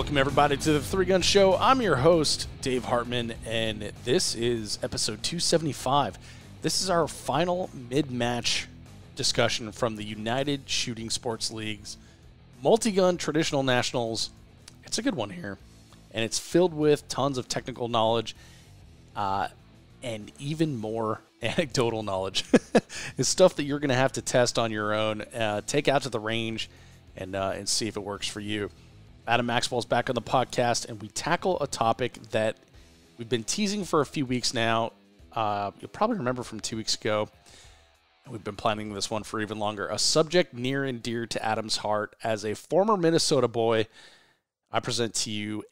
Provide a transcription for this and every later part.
Welcome, everybody, to the Three Gun Show. I'm your host, Dave Hartman, and this is episode 275. This is our final mid-match discussion from the United Shooting Sports League's multi-gun traditional nationals. It's a good one here, and it's filled with tons of technical knowledge and even more anecdotal knowledge. It's stuff that you're going to have to test on your own, take out to the range, and see if it works for you. Adam Maxwell's back on the podcast, and we tackle a topic that we've been teasing for a few weeks now. You'll probably remember from 2 weeks ago. We've been planning this one for even longer. A subject near and dear to Adam's heart. As a former Minnesota boy, I present to you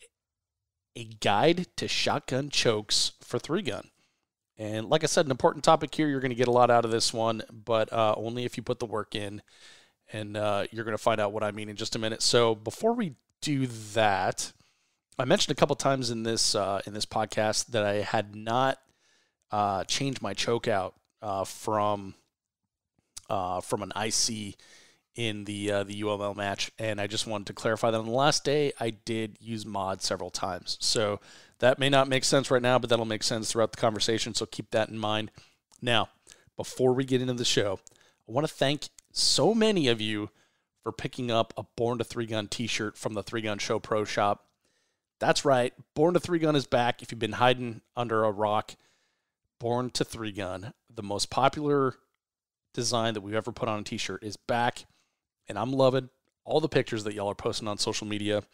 a guide to shotgun chokes for 3-gun. And like I said, an important topic here. You're going to get a lot out of this one, but only if you put the work in. And you're going to find out what I mean in just a minute. So before we do that, I mentioned a couple times in this podcast that I had not changed my choke out from an IC in the UML match, and I just wanted to clarify that on the last day I did use mod several times. So that may not make sense right now, but that'll make sense throughout the conversation, so keep that in mind. Now, before we get into the show, I want to thank so many of you for picking up a Born to 3-Gun t-shirt from the 3-Gun Show Pro Shop. That's right, Born to 3-Gun is back. If you've been hiding under a rock, Born to 3-Gun, the most popular design that we've ever put on a t-shirt, is back, and I'm loving all the pictures that y'all are posting on social media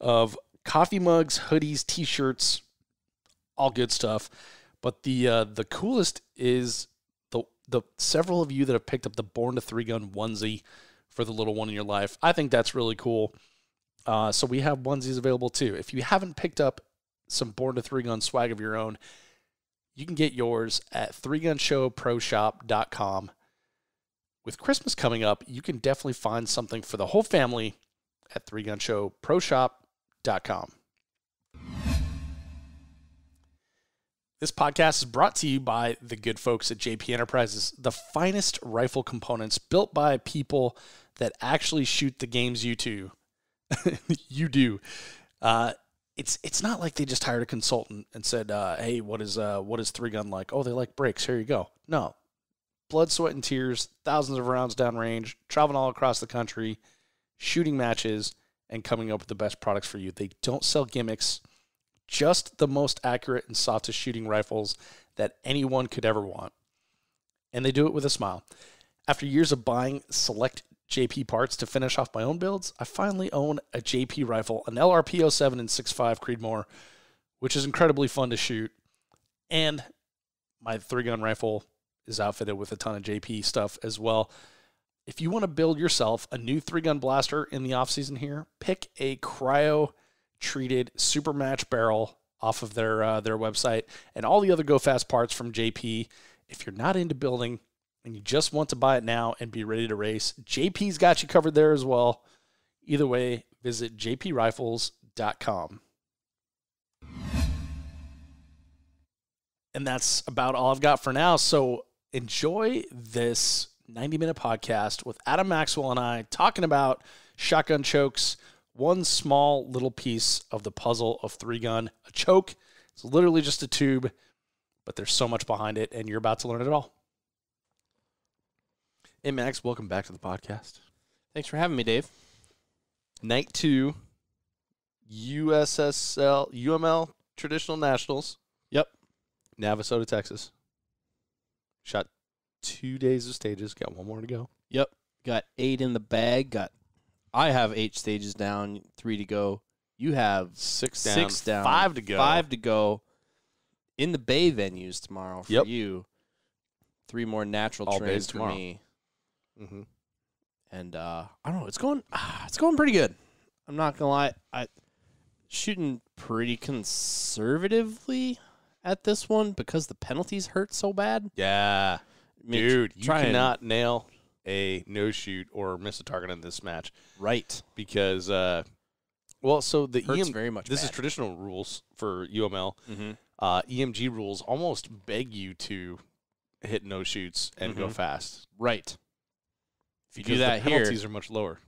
of coffee mugs, hoodies, t-shirts, all good stuff. But the coolest is the several of you that have picked up the Born to 3-Gun onesie for the little one in your life. I think that's really cool. So we have onesies available too. If you haven't picked up some Born to 3-Gun swag of your own, you can get yours at 3gunshowproshop.com. With Christmas coming up, you can definitely find something for the whole family at 3gunshowproshop.com. This podcast is brought to you by the good folks at JP Enterprises, the finest rifle components built by people that actually shoot the games you do. You do. It's not like they just hired a consultant and said, hey, what is 3-Gun like? Oh, they like brakes. Here you go. No. Blood, sweat, and tears, thousands of rounds downrange, traveling all across the country, shooting matches, and coming up with the best products for you. They don't sell gimmicks, just the most accurate and softest shooting rifles that anyone could ever want. And they do it with a smile. After years of buying select JP parts to finish off my own builds, I finally own a JP rifle, an LRP-07 and 6.5 Creedmoor, which is incredibly fun to shoot. And my 3-gun rifle is outfitted with a ton of JP stuff as well. If you want to build yourself a new 3-gun blaster in the off-season here, pick a cryo-treated super match barrel off of their website and all the other Go Fast parts from JP. If you're not into building and you just want to buy it now and be ready to race, JP's got you covered there as well. Either way, visit jprifles.com. And that's about all I've got for now. So enjoy this 90-minute podcast with Adam Maxwell and I talking about shotgun chokes, one small little piece of the puzzle of 3-gun. A choke, it's literally just a tube, but there's so much behind it, and you're about to learn it all. Hey, Max, welcome back to the podcast. Thanks for having me, Dave. Night 2, UML Traditional Nationals. Yep. Navasota, Texas. Shot 2 days of stages. Got one more to go. Yep. Got 8 in the bag. I have 8 stages down, 3 to go. You have 6 down, 5 to go. 5 to go. In the Bay venues tomorrow for you. 3 more natural all trains bays for tomorrow. me. Mm-hmm. And I don't know. It's going pretty good. I'm not gonna lie. I shooting pretty conservatively at this one because the penalties hurt so bad. Yeah. I mean, Dude, you cannot nail a no-shoot or miss a target in this match. Right. Because, so the hurts very much this bad. is traditional rules for UML. Mm-hmm. EMG rules almost beg you to hit no-shoots and go fast. Right. If you Because do that the here, penalties are much lower.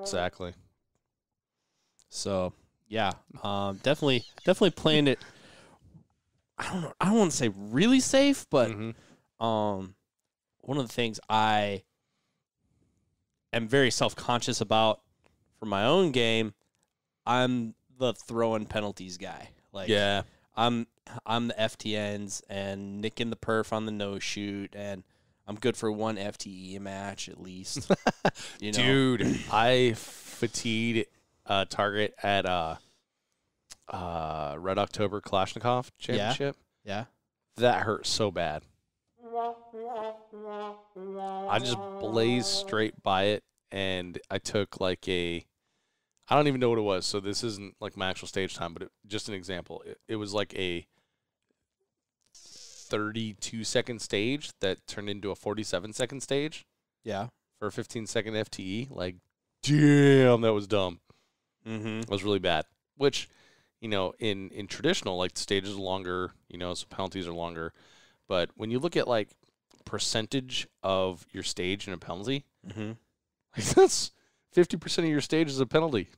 Exactly. So yeah, definitely playing it. I don't want to say really safe, but one of the things I am very self-conscious about for my own game, I'm the throwing penalties guy. Like, yeah, I'm the FTNs and nicking the perf on the no shoot, and I'm good for one FTE match at least. You know? Dude, I fatigued a target at Red October Kalashnikov Championship. Yeah. That hurt so bad. I just blazed straight by it, and I took like I don't even know what it was, so this isn't like my actual stage time, but just an example. It was like a 32-second stage that turned into a 47-second stage. Yeah. For a 15-second FTE. Like, damn, that was dumb. It was really bad. Which, in traditional, like, the stage is longer, so penalties are longer. But when you look at, like, percentage of your stage in a penalty, like, that's 50% of your stage is a penalty.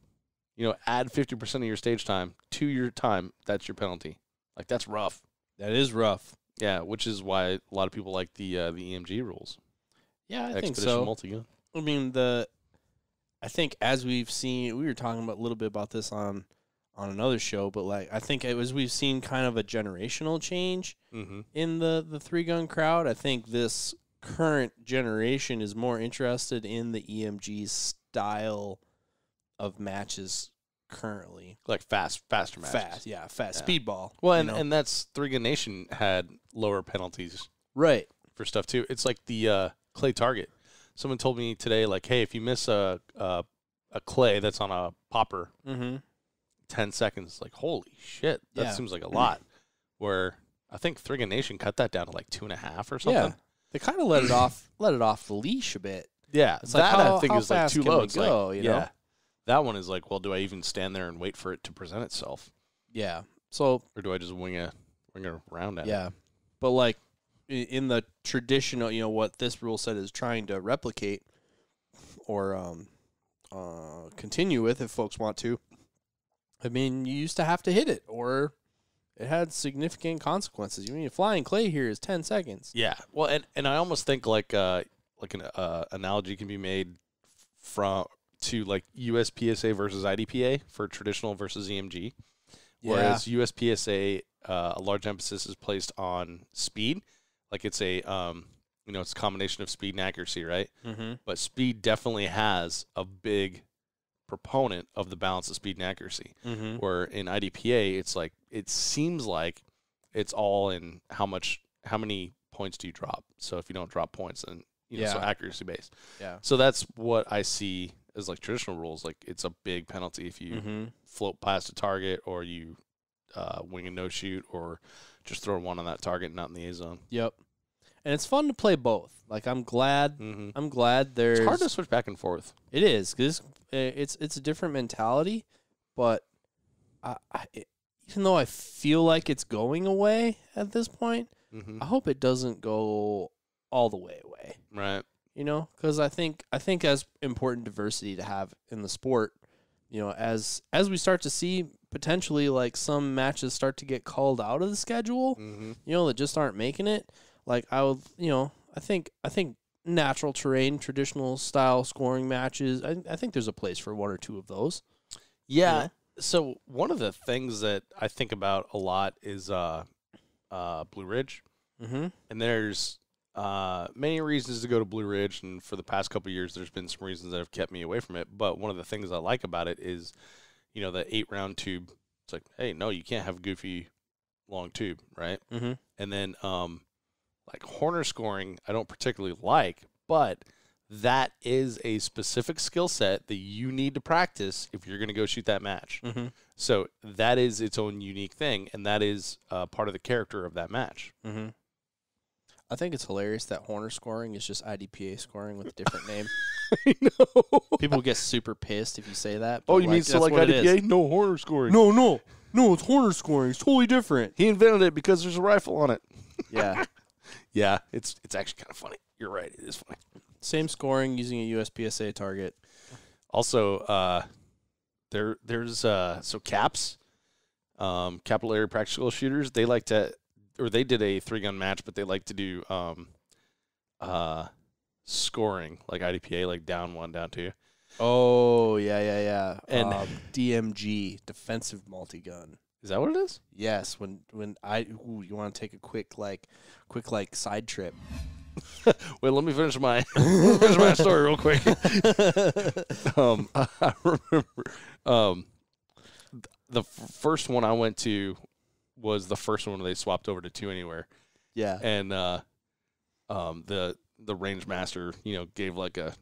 Add 50% of your stage time to your time, that's your penalty. Like, that's rough. That is rough. Yeah, which is why a lot of people like the EMG rules. Yeah, I think Expedition so. multi-gun. I mean, I think as we've seen, we were talking about a little bit about this on another show, but like I think we've seen kind of a generational change in the 3-gun crowd. I think this current generation is more interested in the EMG style of matches currently. Like faster matches. Fast, yeah. Speedball. Well, and that's 3-Gun Nation had lower penalties. Right. For stuff, too. It's like the clay target. Someone told me today, like, hey, if you miss a clay that's on a popper, 10 seconds, like, holy shit, that seems like a lot. Where I think 3-Gun Nation cut that down to like 2.5 or something. Yeah. They kind of let it off the leash a bit. Yeah, it's that like I think is like too low. It's go, like, you know? That one is like, well, do I even stand there and wait for it to present itself? Yeah. So, or do I just wing a round at it? Yeah. But like in the traditional, what this rule set is trying to replicate or continue with, if folks want to. I mean, you used to have to hit it, or it had significant consequences. Flying clay here is 10 seconds. Yeah. Well, and I almost think like an analogy can be made to like USPSA versus IDPA for traditional versus EMG. Whereas USPSA, a large emphasis is placed on speed. Like it's it's a combination of speed and accuracy, right? But speed definitely has a big proponent of the balance of speed and accuracy. Where in IDPA, it's like, it seems like it's all in how many points do you drop. So if you don't drop points, then, so accuracy based. Yeah. So that's what I see as like traditional rules. Like it's a big penalty if you float past a target, or you wing a no shoot, or just throw one on that target, not in the A zone. Yep. And it's fun to play both. Like I'm glad there's. It's hard to switch back and forth. It is, because it's a different mentality, but even though I feel like it's going away at this point, I hope it doesn't go all the way away. Right. Because I think as important diversity to have in the sport, as we start to see potentially like some matches start to get called out of the schedule, that just aren't making it. Like I would, I think natural terrain, traditional style scoring matches, I think there's a place for one or two of those. Yeah. So one of the things that I think about a lot is Blue Ridge. And there's many reasons to go to Blue Ridge, and for the past couple of years, there's been some reasons that have kept me away from it. But one of the things I like about it is, the 8-round tube. It's like, hey, no, you can't have goofy long tube, right? And then like Horner scoring, I don't particularly like, but that is a specific skill set that you need to practice if you're going to go shoot that match. So that is its own unique thing, and that is part of the character of that match. I think it's hilarious that Horner scoring is just IDPA scoring with a different name. I know. People get super pissed if you say that. Oh, you mean so like IDPA? No Horner scoring. No, it's Horner scoring. It's totally different. He invented it because there's a rifle on it. Yeah. Yeah, it's actually kind of funny. You're right. It is funny. Same scoring using a USPSA target. Also, there's so caps, capital area practical shooters. They like to, or they did a 3-gun match, but they like to do scoring like IDPA, like down 1, down 2. Oh, yeah. And DMG, defensive multi-gun. Is that what it is? Yes, when you want to take a quick side trip. Wait, let me finish my finish my story real quick. I remember the first one I went to was the first one where they swapped over to 2 anywhere. Yeah. And the range master, gave like a,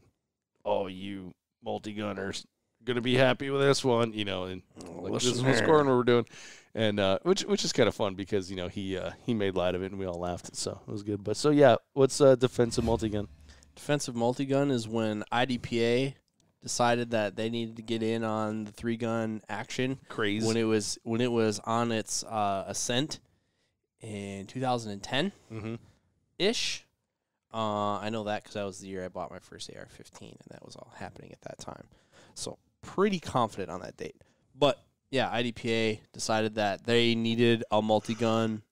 "Oh, you multi-gunners gonna be happy with this one," and like, this is what scoring we're doing, and which is kind of fun because he made light of it and we all laughed, so it was good. But so yeah, what's defensive multi-gun? Defensive multi-gun is when IDPA decided that they needed to get in on the 3-gun action. Crazy. When it was on its ascent in 2010 ish. I know that because that was the year I bought my first AR-15, and that was all happening at that time. So pretty confident on that date. But yeah, IDPA decided that they needed a multi-gun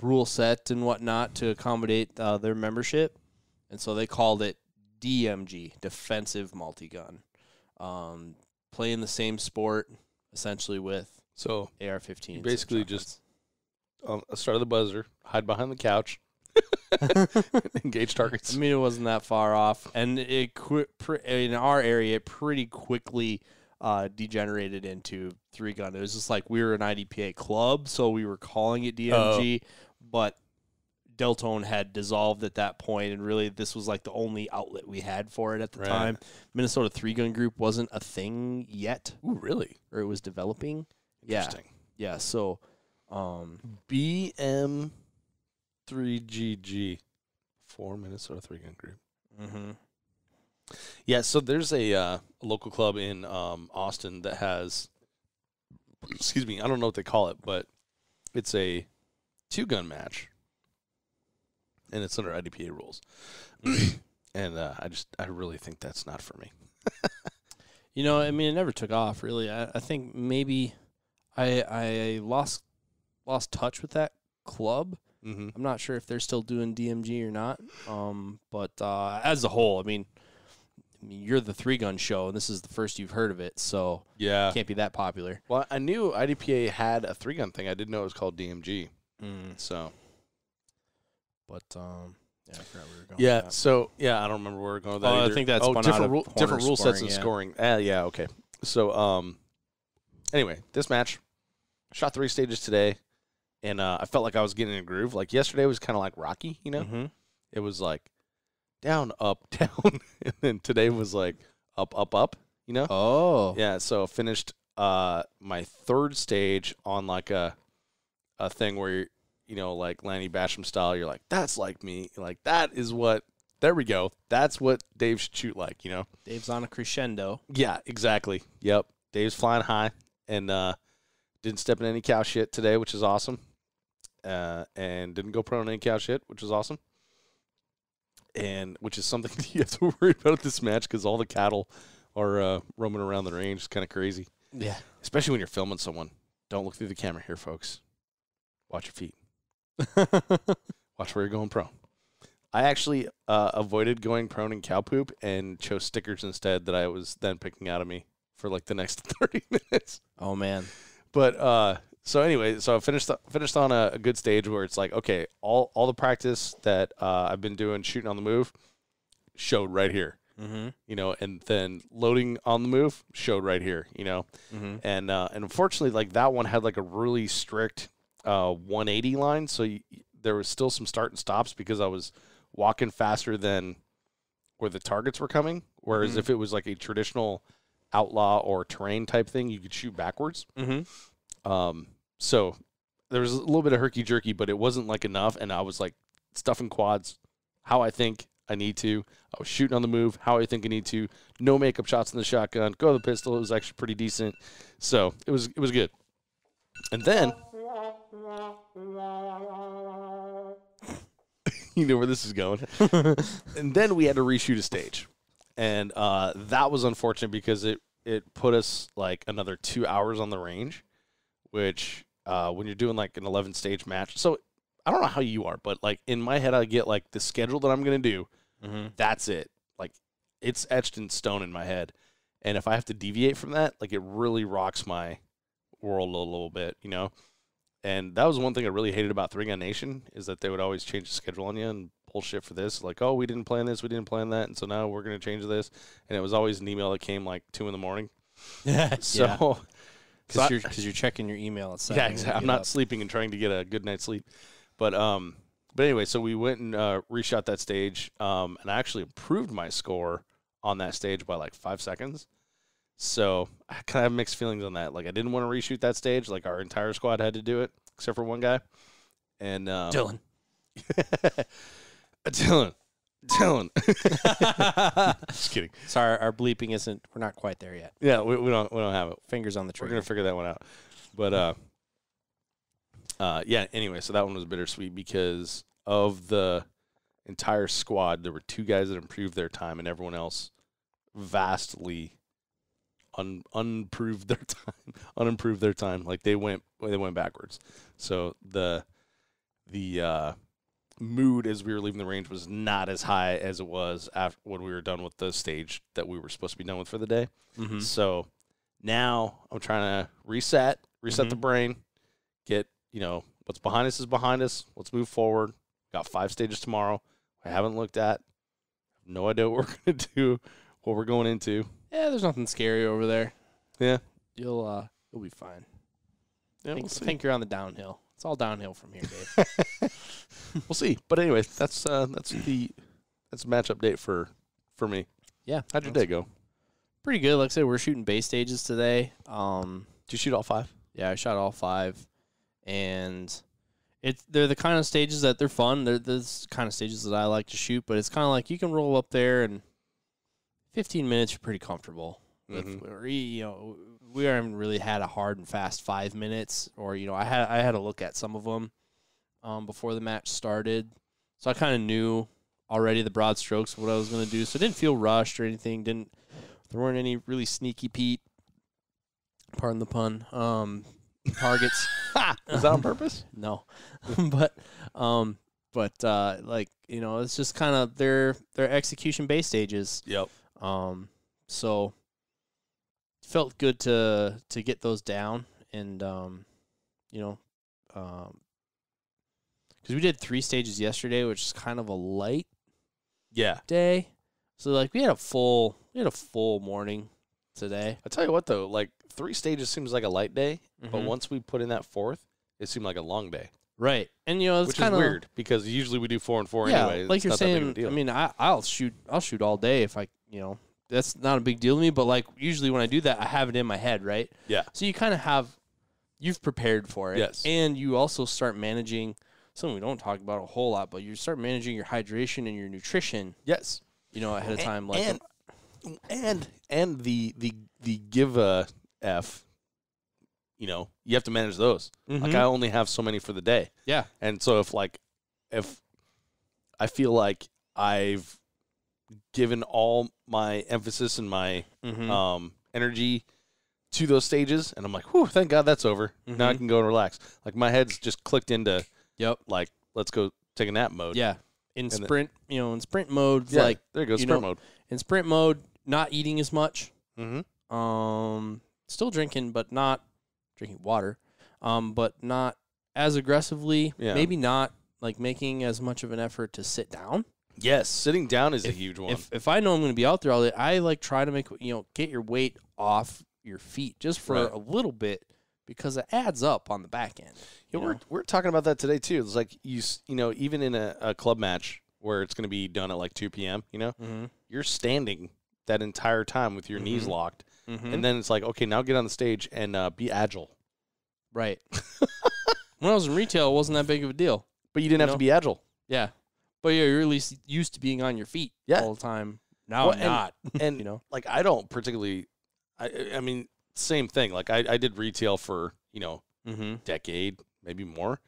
rule set and whatnot to accommodate their membership, and so they called it DMG, defensive multi-gun. Playing the same sport essentially with AR-15. Basically just start of the buzzer, hide behind the couch. Engage targets. I mean, it wasn't that far off, and in our area, it pretty quickly degenerated into 3-gun. It was just like we were an IDPA club, so we were calling it DMG, but Deltone had dissolved at that point, and really this was like the only outlet we had for it at the time. Minnesota 3-gun group wasn't a thing yet. Ooh, really? Or it was developing. Interesting. Yeah. So, BM. 3GG, 4 Minnesota 3-gun group. Yeah, so there's a local club in Austin that has, excuse me, I don't know what they call it, but it's a 2-gun match, and it's under IDPA rules. And I really think that's not for me. I mean, it never took off, really. I think maybe I lost touch with that club. I'm not sure if they're still doing DMG or not. But as a whole, I mean, you're the 3-gun show, and this is the first you've heard of it, so yeah, it can't be that popular. Well, I knew IDPA had a 3-gun thing. I didn't know it was called DMG. So, but yeah, I forgot where we were going. Yeah, so I don't remember where we're going with that. I either. think that's different rule sets and scoring. Yeah, okay. So, anyway, this match, I shot 3 stages today. And I felt like I was getting in a groove. Like yesterday was kind of like Rocky, It was like down, up, down. And then today was like up, up, up, Oh. Yeah, so finished my 3rd stage on like a thing where, like Lanny Basham style, you're like, that's like me. Like that is what, there we go. That's what Dave should shoot like, Dave's on a crescendo. Yeah, exactly. Yep. Dave's flying high and didn't step in any cow shit today, which is awesome. And didn't go prone on any cow shit, which was awesome. And which is something that you have to worry about at this match because all the cattle are roaming around the range. It's kind of crazy. Yeah. Especially when you're filming someone. Don't look through the camera here, folks. Watch your feet. Watch where you're going prone. I actually avoided going prone in cow poop and chose stickers instead that I was then picking out of me for like the next 30 minutes. Oh, man. But so anyway, so I finished on a good stage where it's like, okay, all the practice that I've been doing shooting on the move showed right here, and then loading on the move showed right here, and unfortunately, like that one had like a really strict 180 line, so there was still some start and stops because I was walking faster than where the targets were coming, whereas if it was like a traditional outlaw or terrain type thing, you could shoot backwards. So there was a little bit of herky-jerky, but it wasn't like enough, and I was like stuffing quads how I think I need to. I was shooting on the move how I think I need to. No makeup shots in the shotgun. Go to the pistol. It was actually pretty decent. So it was good. And then you know where this is going. And then we had to reshoot a stage. And that was unfortunate because it put us like another 2 hours on the range, which when you're doing like an 11-stage match. So I don't know how you are, but like in my head, I get like the schedule that I'm going to do. That's it. Like it's etched in stone in my head. And if I have to deviate from that, like it really rocks my world a little bit, you know? And that was one thing I really hated about 3 Gun Nation is that they would always change the schedule on you and pull shit for this. Like, oh, we didn't plan this, we didn't plan that, and so now we're going to change this. And it was always an email that came like 2 in the morning. So, because you're checking your email at 7. Yeah, exactly. I'm not sleeping and trying to get a good night's sleep. But anyway, so we went and reshot that stage, and I actually improved my score on that stage by like 5 seconds. So I kind of have mixed feelings on that. Like I didn't want to reshoot that stage. Like our entire squad had to do it, except for one guy. And Dylan. Dylan. Just kidding. Sorry, our bleeping isn't. We're not quite there yet. Yeah, we don't have it. Fingers on the We're trigger. gonna figure that one out. But yeah. Anyway, so that one was bittersweet because of the entire squad. There were 2 guys that improved their time, and everyone else vastly unimproved their time. Like they went backwards. So the mood as we were leaving the range was not as high as it was after when we were done with the stage that we were supposed to be done with for the day. So now I'm trying to reset the brain, get, what's behind us is behind us. Let's move forward. Got 5 stages tomorrow. I haven't looked at. No idea what we're going to do, what we're going into. Yeah, there's nothing scary over there. Yeah. You'll be fine. Yeah, I we'll see. think you're on the downhill. It's all downhill from here, Dave. We'll see. But anyway, that's a match update for me. Yeah. How'd your day go? Pretty good. Like I said, we're shooting base stages today. Did you shoot all 5? Yeah, I shot all 5. And they're the kind of stages that they're fun. They're the kind of stages that I like to shoot, but it's kind of like you can roll up there and 15 minutes, you're pretty comfortable. We haven't really had a hard and fast 5 minutes, or I had a look at some of them before the match started, so I kind of knew already the broad strokes of what I was going to do. So it didn't feel rushed or anything. There weren't any really sneaky Pete, pardon the pun, targets. Was that on purpose? No, but it's just kind of their execution base stages. Yep. So it felt good to get those down, and because we did 3 stages yesterday, which is kind of a light day. So like we had a full morning today. I tell you what though, like 3 stages seems like a light day, but once we put in that 4th, it seemed like a long day. Right, and it's which kind is weird because usually we do 4 and 4 yeah, anyway. like you're saying. I mean, I'll shoot all day if I that's not a big deal to me. But like usually when I do that, I have it in my head, right? Yeah. So you kind of you've prepared for it. Yes. And you also start managing something we don't talk about a whole lot, but you start managing your hydration and your nutrition. Yes. Ahead of time, and the give a F. You have to manage those. Like I only have so many for the day. Yeah. And so if I feel like I've given all my emphasis and my energy to those stages, and I'm like, whew, thank God that's over. Now I can go and relax. Like my head's just clicked into like let's go take a nap mode. Yeah. In sprint mode, yeah, like there you go, sprint mode. In sprint mode, not eating as much. Still drinking, but not drinking water. But not as aggressively. Yeah. Maybe not like making as much of an effort to sit down. Yes, sitting down is a huge one. If I know I'm going to be out there all day, I like try to make get your weight off your feet just for a little bit, because it adds up on the back end. We're talking about that today too. It's like even in a club match where it's going to be done at like 2 p.m. You're standing that entire time with your knees locked, and then it's like, okay, now get on the stage and be agile. Right. When I was in retail, it wasn't that big of a deal. But you didn't have to be agile. Yeah. But yeah, you're at least used to being on your feet all the time. Now I'm not. And like I don't particularly. I mean, same thing. Like I did retail for decade, maybe more,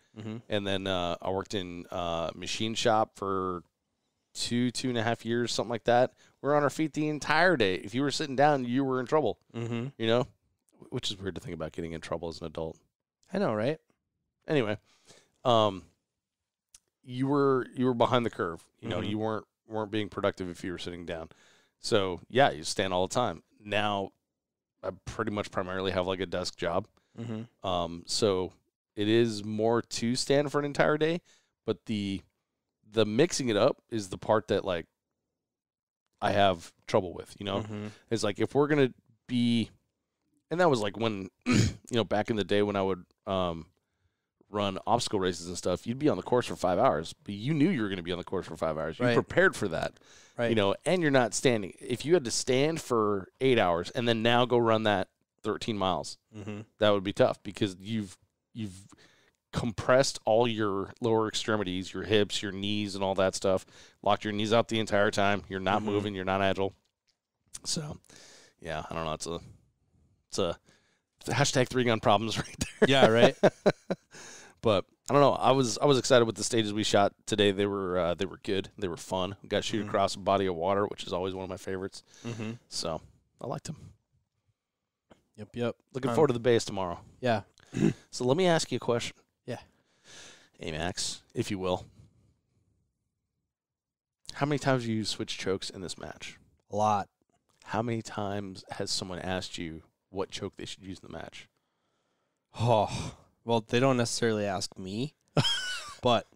and then I worked in machine shop for 2.5 years, something like that. We're on our feet the entire day. If you were sitting down, you were in trouble. Mm-hmm. You know, which is weird to think about getting in trouble as an adult. I know, right? Anyway, you were behind the curve. You know, you weren't being productive if you were sitting down. So yeah, you stand all the time. Now, I pretty much primarily have like a desk job. So it is more to stand for an entire day, but the mixing it up is the part that like I have trouble with, you know. It's like if we're going to be, and that was like when, you know, back in the day when I would run obstacle races and stuff, you'd be on the course for 5 hours, but you knew you were going to be on the course for 5 hours. You prepared for that, you know, and you're not standing. If you had to stand for 8 hours and then now go run that 13 miles, that would be tough because you've compressed all your lower extremities, your hips, your knees, and all that stuff. Locked your knees out the entire time. You're not moving. You're not agile. So, yeah, I don't know. It's a hashtag 3-gun problems right there. Yeah, right. But I don't know. I was excited with the stages we shot today. They were good. They were fun. We got to shoot across a body of water, which is always one of my favorites. So I liked them. Yep. Looking forward to the base tomorrow. Yeah. So let me ask you a question. Yeah. Hey, Max, if you will. How many times have you switched chokes in this match? A lot. How many times has someone asked you what choke they should use in the match? Oh, well, they don't necessarily ask me, but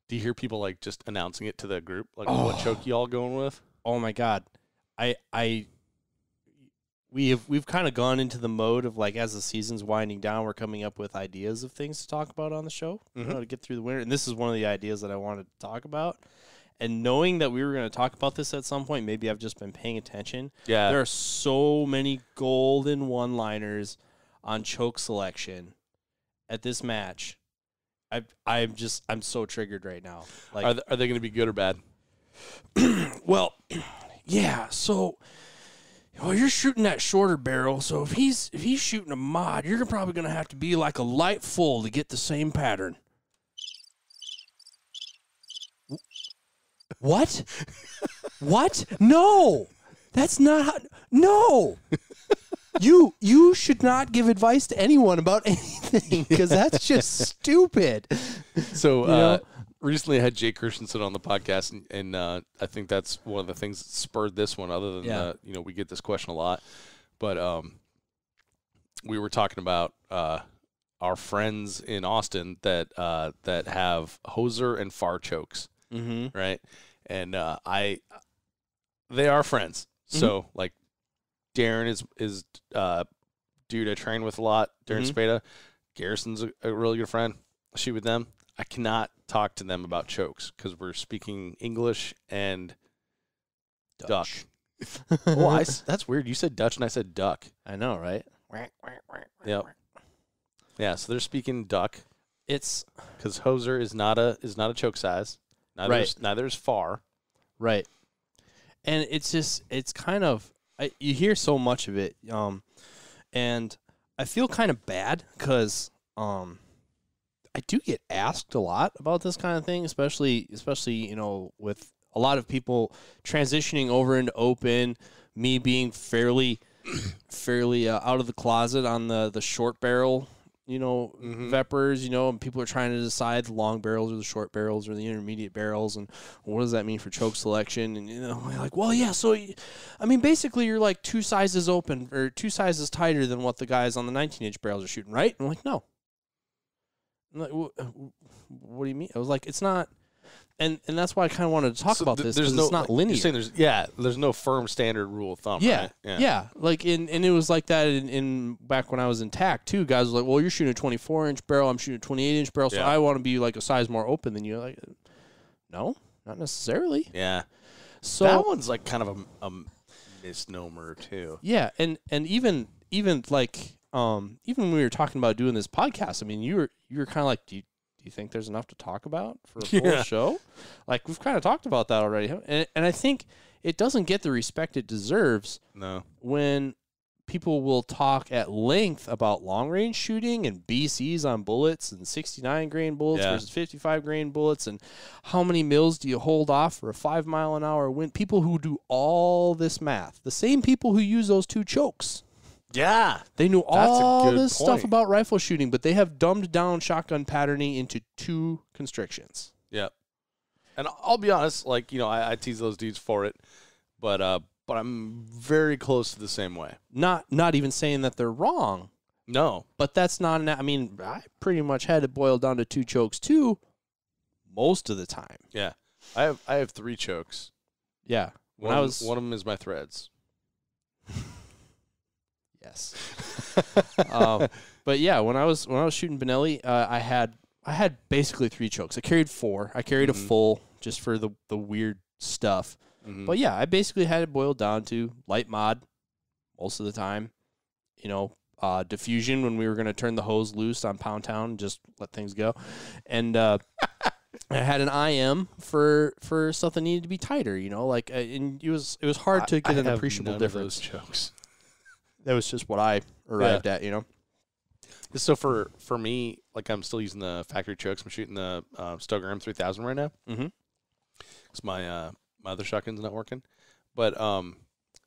do you hear people like just announcing it to the group, like what choke y'all going with? Oh my God, we've kind of gone into the mode of like as the season's winding down, we're coming up with ideas of things to talk about on the show, you know, to get through the winter. And this is one of the ideas that I wanted to talk about. And knowing that we were going to talk about this at some point, maybe I've just been paying attention. Yeah, there are so many golden one-liners on choke selection at this match. I'm so triggered right now. Like, are they going to be good or bad? Well, yeah. So, well, you're shooting that shorter barrel. So if he's shooting a mod, you're probably going to have to be like a light full to get the same pattern. What? What? No, that's not how. No. You should not give advice to anyone about anything because that's just stupid. So recently I had Jay Christensen on the podcast, and I think that's one of the things that spurred this one. Other than you know, we get this question a lot, but we were talking about our friends in Austin that have hoser and far chokes, right? And they are friends. So like. Darren is dude I train with a lot. Darren Spada. Garrison's a really good friend. I shoot with them. I cannot talk to them about chokes because we're speaking English and Dutch. That's weird. You said Dutch and I said duck. I know, right? Yep. Yeah, so they're speaking duck. It's because hoser is not a choke size. Neither is far. Right. And it's kind of. You hear so much of it, and I feel kind of bad because I do get asked a lot about this kind of thing, especially you know, with a lot of people transitioning over into open, me being fairly out of the closet on the short barrel, you know, Vepers, you know, and people are trying to decide the long barrels or the short barrels or the intermediate barrels, and what does that mean for choke selection? And, you know, like, well, yeah, so, I mean, basically you're like 2 sizes open or 2 sizes tighter than what the guys on the 19-inch barrels are shooting, right? And I'm like, no. I'm like, what do you mean? I was like, it's not. And that's why I kind of wanted to talk about this, because it's not linear. You're saying there's no firm standard rule of thumb, right? Yeah. Like, and it was like that in back when I was in TAC, too. Guys were like, well, you're shooting a 24-inch barrel, I'm shooting a 28-inch barrel, so I want to be like a size more open than you. Like, no, not necessarily. Yeah. So that one's like kind of a misnomer, too. Yeah, and even like, even when we were talking about doing this podcast, I mean, you were kind of like, do you think there's enough to talk about for a full show? Like, we've kind of talked about that already. And I think it doesn't get the respect it deserves when people will talk at length about long-range shooting and BCs on bullets and 69 grain bullets versus 55 grain bullets and how many mils do you hold off for a 5 mile an hour wind. People who do all this math, the same people who use those 2 chokes. Yeah. They knew all this point. stuff about rifle shooting, but they have dumbed down shotgun patterning into 2 constrictions. Yep. And I'll be honest, like, I tease those dudes for it, but I'm very close to the same way. Not even saying that they're wrong. No. But that's not I pretty much had it boiled down to 2 chokes too most of the time. Yeah. I have 3 chokes. Yeah. One of them is my threads. Yes. But yeah, when I was shooting Benelli, I had basically 3 chokes. I carried 4. I carried a full just for the weird stuff. Mm-hmm. But yeah, I basically had it boiled down to light mod most of the time. Diffusion when we were going to turn the hose loose on Pound Town and just let things go. And I had an IM for stuff that needed to be tighter, and it was hard to get an appreciable difference. Of those chokes. That was just what I arrived at, So for me, like, I'm still using the factory chokes. I'm shooting the Stoker M3000 right now. Mm-hmm. Because my other shotgun's not working. But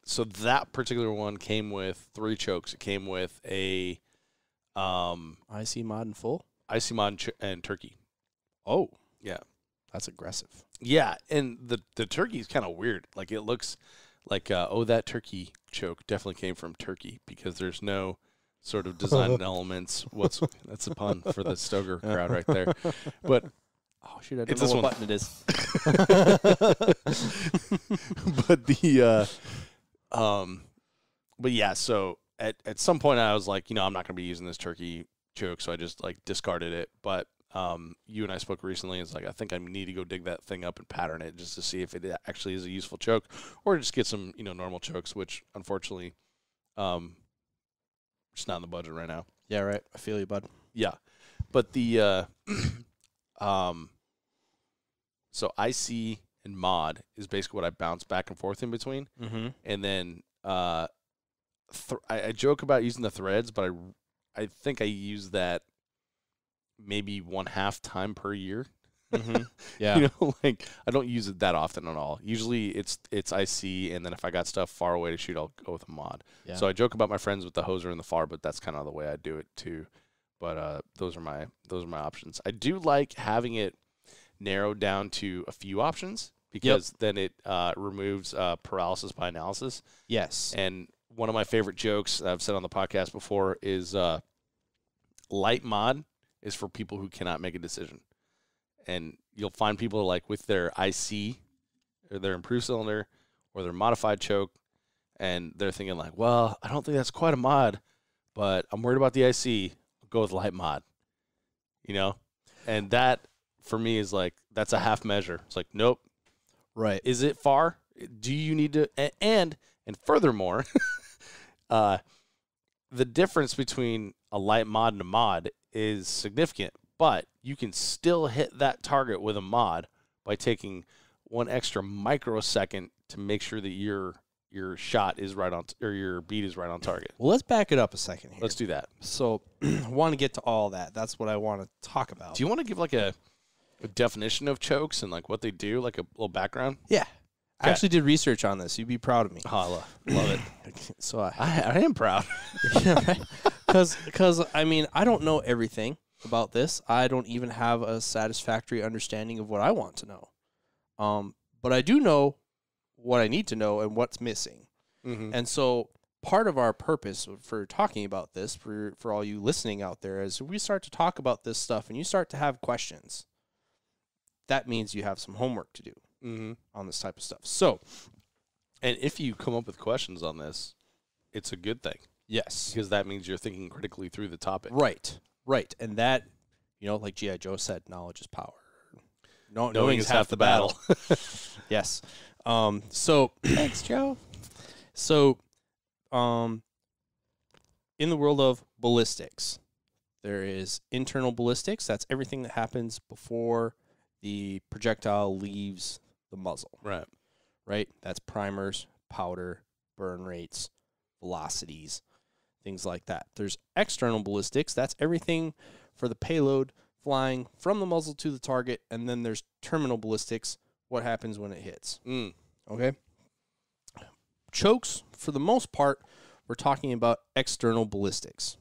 so that particular one came with 3 chokes. It came with a IC mod and full? IC mod and turkey. Oh. Yeah. That's aggressive. Yeah, and the turkey is kind of weird. Like, it looks like, that turkey choke definitely came from Turkey because there's no sort of design elements. That's a pun for the Stoker crowd right there. But oh shoot, I don't know what button it is. But yeah, so at some point I was like, I'm not going to be using this turkey choke, so I just discarded it. But you and I spoke recently. It's like, I think I need to go dig that thing up and pattern it just to see if it actually is a useful choke, or just get some normal chokes, which unfortunately, just not in the budget right now. Yeah, right. I feel you, bud. Yeah, but the so IC and mod is basically what I bounce back and forth in between, and then I joke about using the threads, but I think I use that maybe 1/2 time per year. Yeah. I don't use it that often at all. Usually it's IC, and then if I got stuff far away to shoot, I'll go with a mod. Yeah. So I joke about my friends with the hoser and the FAR, but that's kind of the way I do it too. But those are my options. I do like having it narrowed down to a few options because then it removes paralysis by analysis. Yes. And one of my favorite jokes I've said on the podcast before is light mod is for people who cannot make a decision. And you'll find people like with their IC or their improved cylinder or their modified choke, and they're thinking like, well, I don't think that's quite a mod, but I'm worried about the IC. I'll go with light mod, And that, for me, is like, that's a half measure. It's like, nope. Right. Is it far? Do you need to? And furthermore, the difference between a light mod and a mod is significant. But you can still hit that target with a mod by taking 1 extra microsecond to make sure that your shot is right on, or your bead is right on target. Well, let's back it up a second here. Let's do that. So, I want to get to all that. That's what I want to talk about. Do you want to give like a definition of chokes and like what they do, like a little background? Yeah. I actually did research on this. You'd be proud of me. Oh, I love it. So I am proud. Because I don't know everything about this. I don't even have a satisfactory understanding of what I want to know. But I do know what I need to know and what's missing. And so part of our purpose for talking about this, for all you listening out there, is we start to talk about this stuff and you start to have questions. That means you have some homework to do on this type of stuff. So, and if you come up with questions on this, it's a good thing. Yes. Because that means you're thinking critically through the topic. Right. And that, like G.I. Joe said, knowledge is power. Knowing is half the battle. Yes. So thanks, Joe. So, in the world of ballistics, there is internal ballistics. That's everything that happens before the projectile leaves the muzzle. Right. That's primers, powder, burn rates, velocities, things like that. There's external ballistics. That's everything for the payload flying from the muzzle to the target. And then there's terminal ballistics, what happens when it hits. Okay? Chokes, for the most part, we're talking about external ballistics.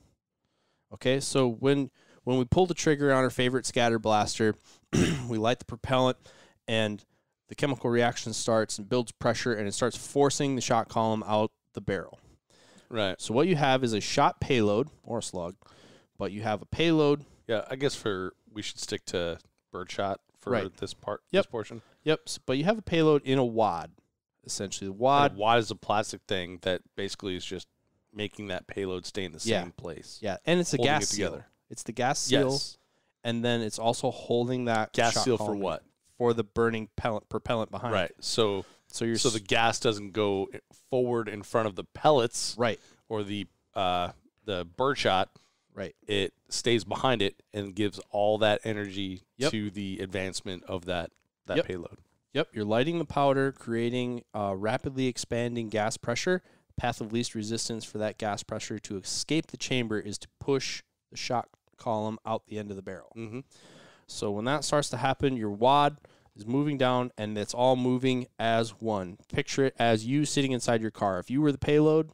Okay, so when we pull the trigger on our favorite scatter blaster, we light the propellant, and the chemical reaction starts and builds pressure, and it starts forcing the shot column out the barrel. Right. So what you have is a shot payload, or a slug, but you have a payload. Yeah, I guess we should stick to birdshot for this part, this portion. Yep, but you have a payload in a wad, essentially. The wad is a plastic thing that basically is just making that payload stay in the same place. Yeah, and it's a gas seal. Together. It's the gas seal, Yes. and then it's also holding that Gas shot seal for column what? For the burning propellant behind. Right. So So the gas doesn't go forward in front of the pellets. Right. Or the birdshot. Right. It stays behind it and gives all that energy Yep. to the advancement of that Yep. payload. Yep, you're lighting the powder, creating rapidly expanding gas pressure. Path of least resistance for that gas pressure to escape the chamber is to push the shot column out the end of the barrel. Mm-hmm. So when that starts to happen, your wad is moving down, and it's all moving as one. Picture it as you sitting inside your car. If you were the payload,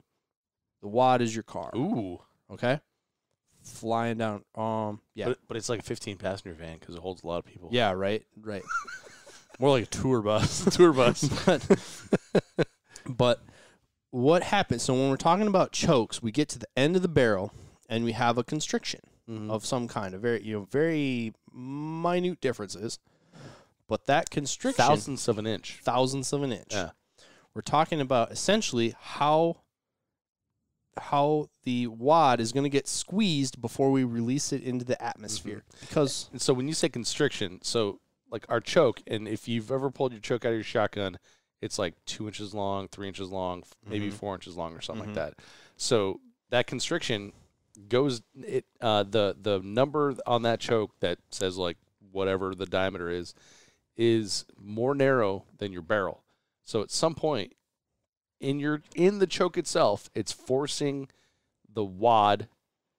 the wad is your car. Ooh. Okay? Flying down. Yeah. But it's like a 15-passenger van because it holds a lot of people. Yeah, right. More like a tour bus. Tour bus. But what happens? So when we're talking about chokes, we get to the end of the barrel and we have a constriction of some kind, very minute differences. But that constriction, Thousandths of an inch. Yeah. We're talking about essentially how the wad is going to get squeezed before we release it into the atmosphere. Because so when you say constriction, so like our choke, and if you've ever pulled your choke out of your shotgun, it's like 2 inches long, 3 inches long, maybe 4 inches long or something like that. So that constriction goes, the number on that choke that says like whatever the diameter is more narrow than your barrel. So at some point in the choke itself, it's forcing the wad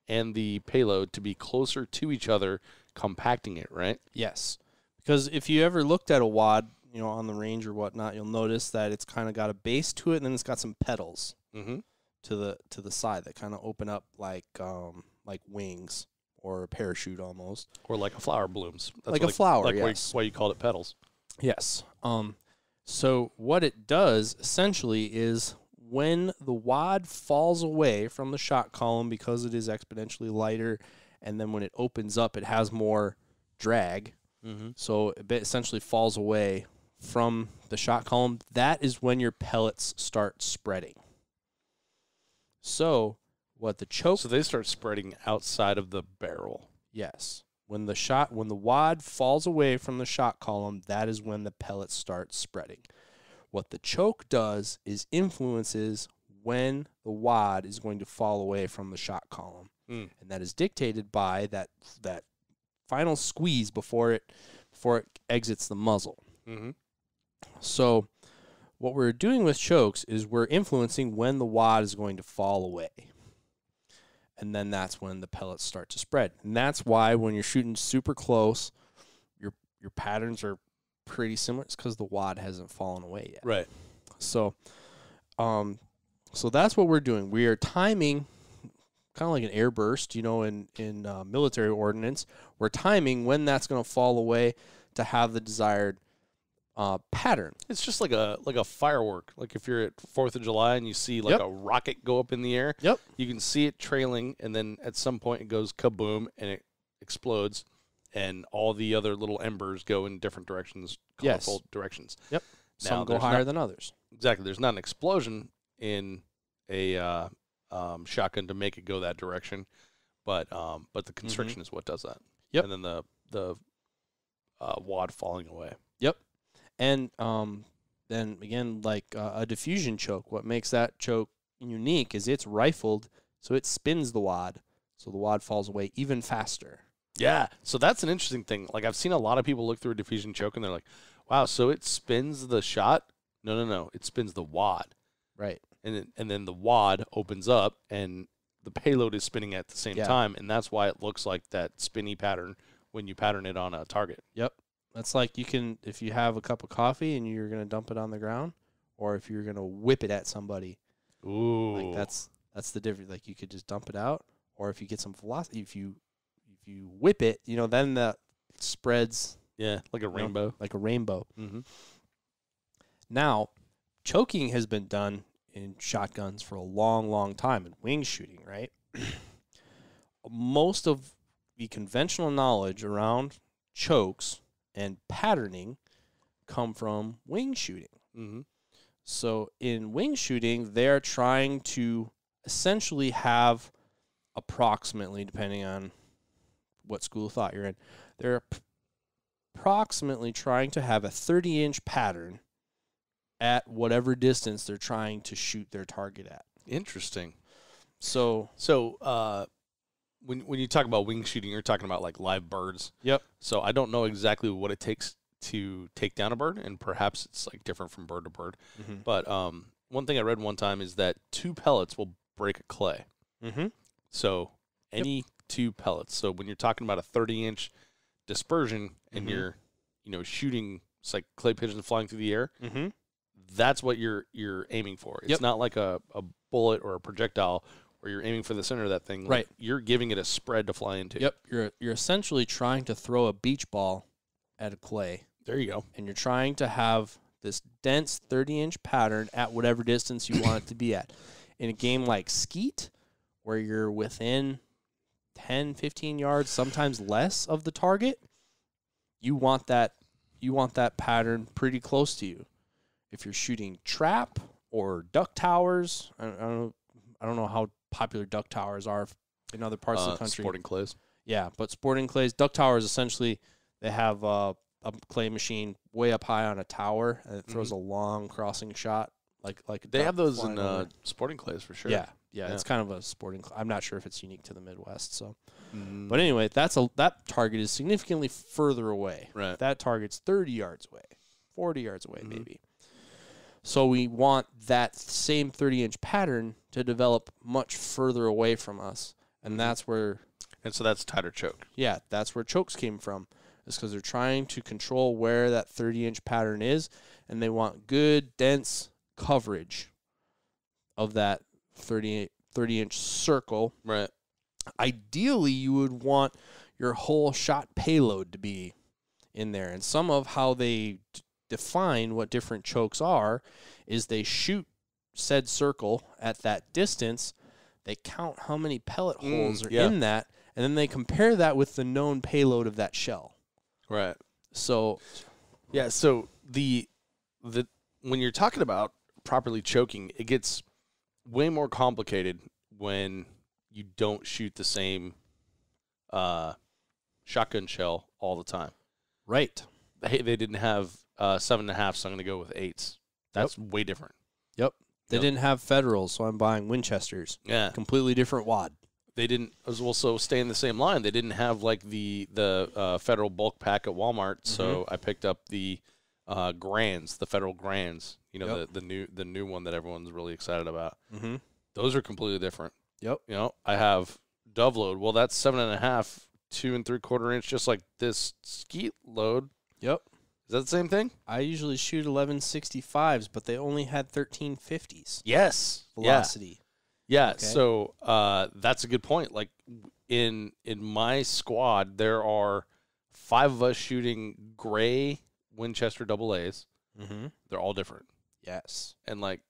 and the payload to be closer to each other, compacting it, right? yes, because if you ever looked at a wad, on the range or whatnot, you'll notice that it's kind of got a base to it, and then it's got some petals to the side that kind of open up like wings or a parachute almost, or like a flower blooms. That's like a flower. Like yes. why you called it petals. Yes. So what it does essentially is when the wad falls away from the shot column because it is exponentially lighter, and then when it opens up, it has more drag. So it essentially falls away from the shot column. That is when your pellets start spreading. So what the choke... So they start spreading outside of the barrel. Yes. When the wad falls away from the shot column, that is when the pellets start spreading. What the choke does is influences when the wad is going to fall away from the shot column. And that is dictated by that final squeeze before it exits the muzzle. So what we're doing with chokes is we're influencing when the wad is going to fall away. And then that's when the pellets start to spread. And that's why when you're shooting super close, your patterns are pretty similar. It's because the wad hasn't fallen away yet. Right. So that's what we're doing. We are timing, kind of like an air burst, in military ordnance. We're timing when that's going to fall away to have the desired pattern. It's just like a firework. Like if you're at 4th of July and you see like a rocket go up in the air, you can see it trailing, and then at some point it goes kaboom and it explodes, and all the other little embers go in different directions, colorful directions. Yep. Some go higher than others. Exactly. There's not an explosion in a shotgun to make it go that direction, but the constriction is what does that. Yep. And then the wad falling away. Yep. And then again, like a diffusion choke, what makes that choke unique is it's rifled, so it spins the wad, so the wad falls away even faster. Yeah, so that's an interesting thing. Like I've seen a lot of people look through a diffusion choke and they're like, "Wow, so it spins the shot?" No, it spins the wad. Right. And then the wad opens up and the payload is spinning at the same Yeah. time, and that's why it looks like that spinny pattern when you pattern it on a target. Yep. That's like if you have a cup of coffee and you're going to dump it on the ground, or if you're going to whip it at somebody. Ooh. Like that's the difference. Like you could just dump it out, or if you get some velocity, if you whip it, then that spreads. Yeah, like a rainbow. Like a rainbow. Mm-hmm. Now, choking has been done in shotguns for a long, long time in wing shooting, right? Most of the conventional knowledge around chokes and patterning come from wing shooting. Mm-hmm. So in wing shooting, they're trying to essentially have approximately, depending on what school of thought you're in, they're approximately trying to have a 30-inch pattern at whatever distance they're trying to shoot their target at. Interesting. So when you talk about wing shooting, you're talking about like live birds. Yep. So I don't know exactly what it takes to take down a bird, and perhaps it's like different from bird to bird. Mm-hmm. But one thing I read one time is that 2 pellets will break a clay. Mm-hmm. So any 2 pellets. So when you're talking about a 30-inch dispersion and Mm-hmm. you're shooting, it's like clay pigeons flying through the air. Mm-hmm. That's what you're aiming for. It's Yep. not like a bullet or a projectile where you're aiming for the center of that thing. Like, Right. you're giving it a spread to fly into. Yep. You're essentially trying to throw a beach ball at a clay, There you go. and you're trying to have this dense 30-inch pattern at whatever distance you want it to be at. In a game like Skeet, where you're within 10, 15 yards, sometimes less of the target, you want that pattern pretty close to you. If you're shooting trap or duck towers, I don't know how popular duck towers are in other parts of the country. Sporting clays. Yeah, but sporting clays, duck towers, essentially, they have a clay machine way up high on a tower, and it throws a long crossing shot. Like They duck have those flying in over. sporting clays for sure. Yeah, Yeah. it's kind of a sporting. I'm not sure if it's unique to the Midwest. So, Mm. but anyway, that target is significantly further away. Right. That target's 30 yards away, 40 yards away, Mhm. maybe. So we want that same 30-inch pattern to develop much further away from us, and that's where, And so that's tighter choke. that's where chokes came from. Is because they're trying to control where that 30-inch pattern is, and they want good, dense coverage of that 30-inch circle. Right. Ideally, you would want your whole shot payload to be in there. And some of how they define what different chokes are is they shoot said circle at that distance. They count how many pellet holes are in that, and then they compare that with the known payload of that shell. Right. So, Yeah, so the when you're talking about properly choking, it gets way more complicated when you don't shoot the same shotgun shell all the time. right. They didn't have 7.5, so I'm going to go with 8s. That's way different. Yep. They Yep. didn't have Federals, so I'm buying Winchesters. Yeah. Completely different wad. They didn't also stay in the same line. They didn't have like the Federal bulk pack at Walmart, so I picked up the Grands, the Federal Grands. Yep. The new one that everyone's really excited about. Mm-hmm. Those are completely different. Yep. I have dove load. Well, that's 7.5, 2 3/4 inch, just like this skeet load. Yep. Is that the same thing? I usually shoot 1165s, but they only had 1350s Yes. velocity. Yeah. Okay. So that's a good point. Like in my squad, there are 5 of us shooting gray Winchester AA's. Mm-hmm. They're all different, Yes. and like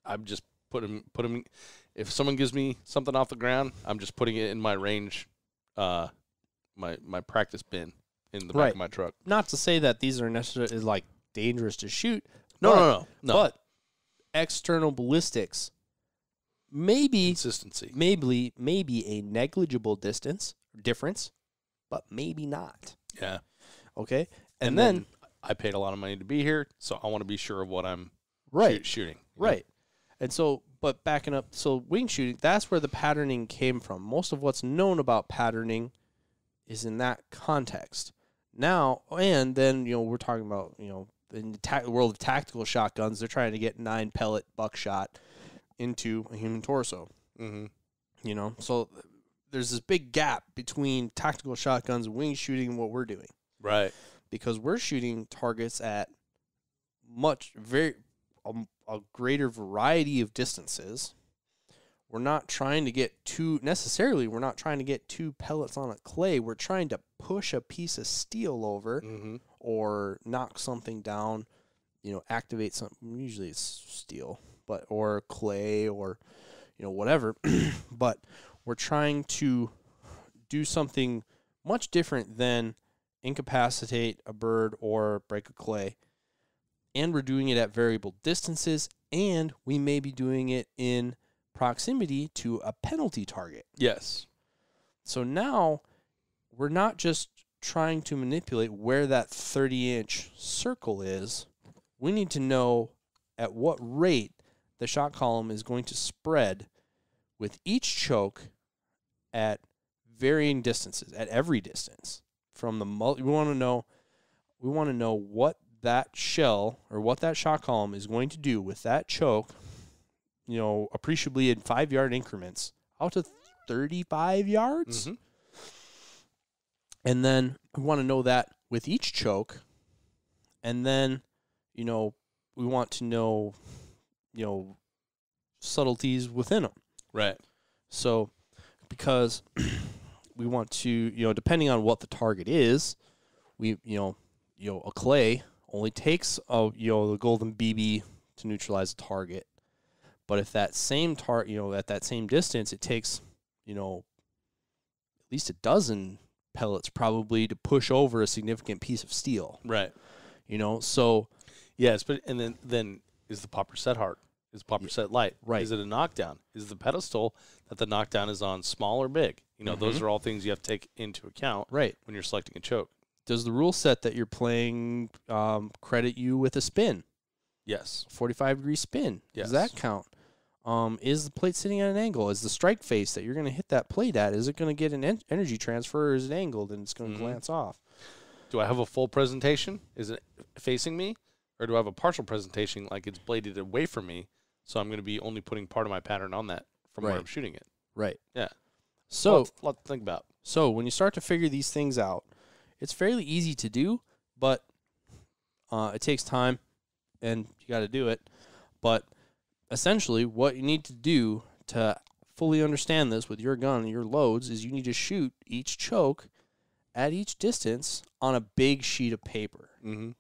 I'm just put them. If someone gives me something off the ground, I'm just putting it in my range, my practice bin in the back of my truck. Not to say that these are necessarily like dangerous to shoot. No. But external ballistics, maybe Consistency. maybe a negligible difference, but maybe not. Yeah. Okay, And then I paid a lot of money to be here, so I want to be sure of what I'm shooting. Right. And so, but backing up, so wing shooting, that's where the patterning came from. Most of what's known about patterning is in that context. Now, and then, we're talking about, in the world of tactical shotguns, they're trying to get 9 pellet buckshot into a human torso. Mm-hmm. You know, so there's this big gap between tactical shotguns and wing shooting and what we're doing. Right. Because we're shooting targets at a greater variety of distances. We're not trying to get two pellets on a clay. We're trying to push a piece of steel over or knock something down, you know, activate something. Usually it's steel, or clay or, you know, whatever. But we're trying to do something much different than incapacitate a bird or break a clay. And we're doing it at variable distances, and we may be doing it in proximity to a penalty target. Yes. So now we're not just trying to manipulate where that 30-inch circle is. We need to know at what rate the shot column is going to spread with each choke at varying distances, at every distance. We want to know what that shell or what that shot column is going to do with that choke, you know, appreciably in 5-yard increments out to 35 yards. Mm-hmm. And then we want to know that with each choke. And then, you know, we want to know, you know, subtleties within them. Right. So, because we want to, you know, depending on what the target is, a clay only takes, the golden BB to neutralize a target. But if that same target, you know, at that same distance, it takes, you know, at least a dozen pellets probably to push over a significant piece of steel. Right. You know, so. Yes, but and then is the popper set hard? Is the popper set light? Right. Is it a knockdown? Is the pedestal that the knockdown is on small or big? You know, those are all things you have to take into account right when you're selecting a choke. Does the rule set that you're playing credit you with a spin? Yes. 45-degree spin. Yes. Does that count? Is the plate sitting at an angle? Is the strike face that you're going to hit that plate at, is it going to get an energy transfer, or is it angled and it's going to glance off? Do I have a full presentation? Is it facing me? Or do I have a partial presentation like it's bladed away from me, so I'm going to be only putting part of my pattern on that from where I'm shooting it? Right. Yeah. So, a lot to think about. So when you start to figure these things out, it's fairly easy to do, but it takes time, and you got to do it. But essentially, what you need to do to fully understand this with your gun and your loads is you need to shoot each choke at each distance on a big sheet of paper,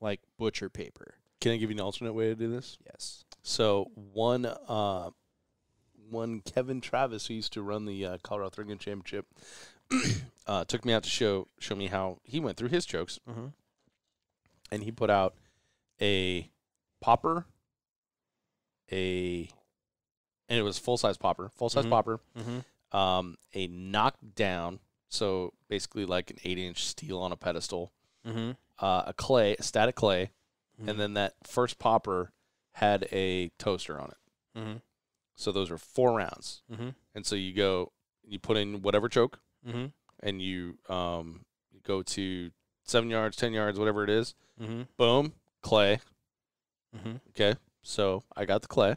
like butcher paper. Can I give you an alternate way to do this? Yes. So one Kevin Travis, who used to run the Colorado Third Gun Championship, took me out to show me how he went through his chokes, and he put out a popper, and it was full-size popper, a knockdown, so basically like an 8-inch steel on a pedestal, a static clay, and then that first popper had a toaster on it. So those are 4 rounds. And so you put in whatever choke, and you go to 7 yards, 10 yards, whatever it is. Boom, clay. Okay, so I got the clay.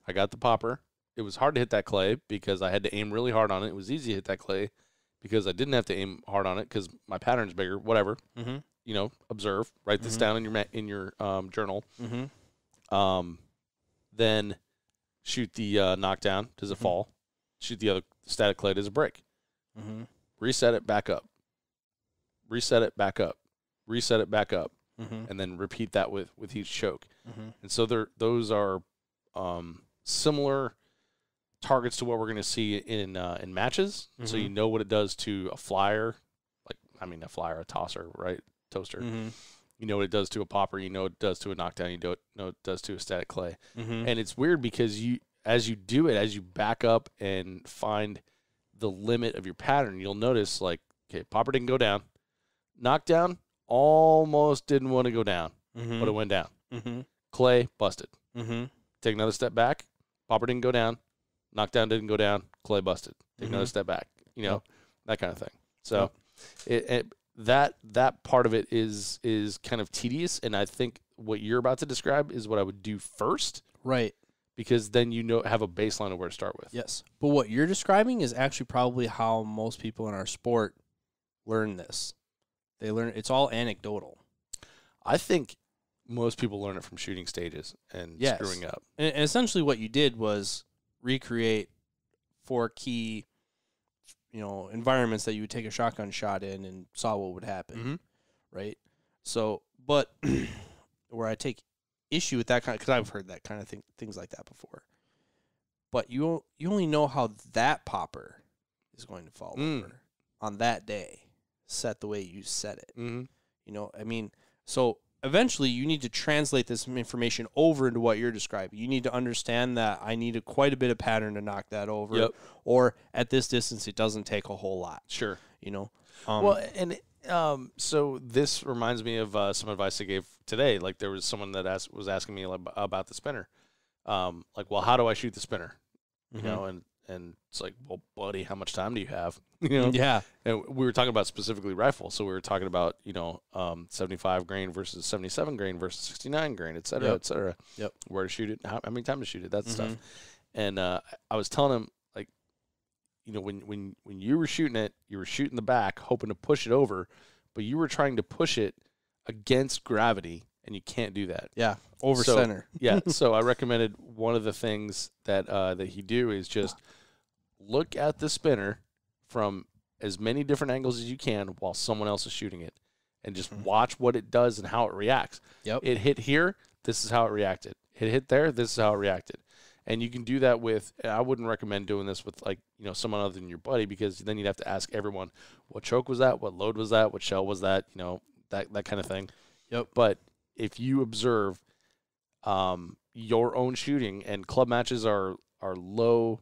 I got the popper. It was hard to hit that clay because I had to aim really hard on it. It was easy to hit that clay because I didn't have to aim hard on it because my pattern's bigger, whatever. You know, observe, write this down in your journal. Then shoot the knockdown. Does it fall? Shoot the other static clay. Does it break? Reset it, back up. Reset it, back up. Reset it, back up. And then repeat that with each choke. And so those are similar targets to what we're going to see in matches. So you know what it does to a flyer, a tosser, right? Toaster. You know what it does to a popper. You know what it does to a knockdown. You know what it does to a static clay. And it's weird because as you back up and find the limit of your pattern, you'll notice, like, okay, popper didn't go down. Knockdown almost didn't want to go down, but it went down. Clay, busted. Take another step back. Popper didn't go down. Knockdown didn't go down. Clay, busted. Take another step back. You know, that kind of thing. So that part of it is kind of tedious, and I think what you're about to describe is what I would do first. Right. because then have a baseline of where to start with. Yes. But what you're describing is actually probably how most people in our sport learn this. They learn it's all anecdotal. I think most people learn it from shooting stages and screwing up. And essentially what you did was recreate 4 key, environments that you would take a shotgun shot in and saw what would happen, right? So, but where I take issue with that kind of, because I've heard that kind of things like that before. But you only know how that popper is going to fall over on that day, set the way you set it. So eventually you need to translate this information over into what you're describing. You need to understand that I need quite a bit of pattern to knock that over, or at this distance it doesn't take a whole lot. Sure. So this reminds me of some advice I gave today. Like there was someone that was asking me about the spinner. Well, how do I shoot the spinner? And it's like, well, buddy, how much time do you have? Yeah. And we were talking about specifically rifle, so we were talking about 75 grain versus 77 grain versus 69 grain, et cetera, et cetera. Yep. Where to shoot it, how many times to shoot it, that stuff. And I was telling him, like, when you were shooting it, you were shooting the back, hoping to push it over, but you were trying to push it against gravity, and you can't do that. Yeah, over center. Yeah, so I recommended one of the things that he do is just look at the spinner from as many different angles as you can while someone else is shooting it, and just watch what it does and how it reacts. Yep. It hit here, this is how it reacted. It hit there, this is how it reacted. And you can do that with, I wouldn't recommend doing this with, like, someone other than your buddy, because then you'd have to ask everyone, what choke was that? What load was that? What shell was that? That kind of thing. Yep. But if you observe your own shooting, and club matches are low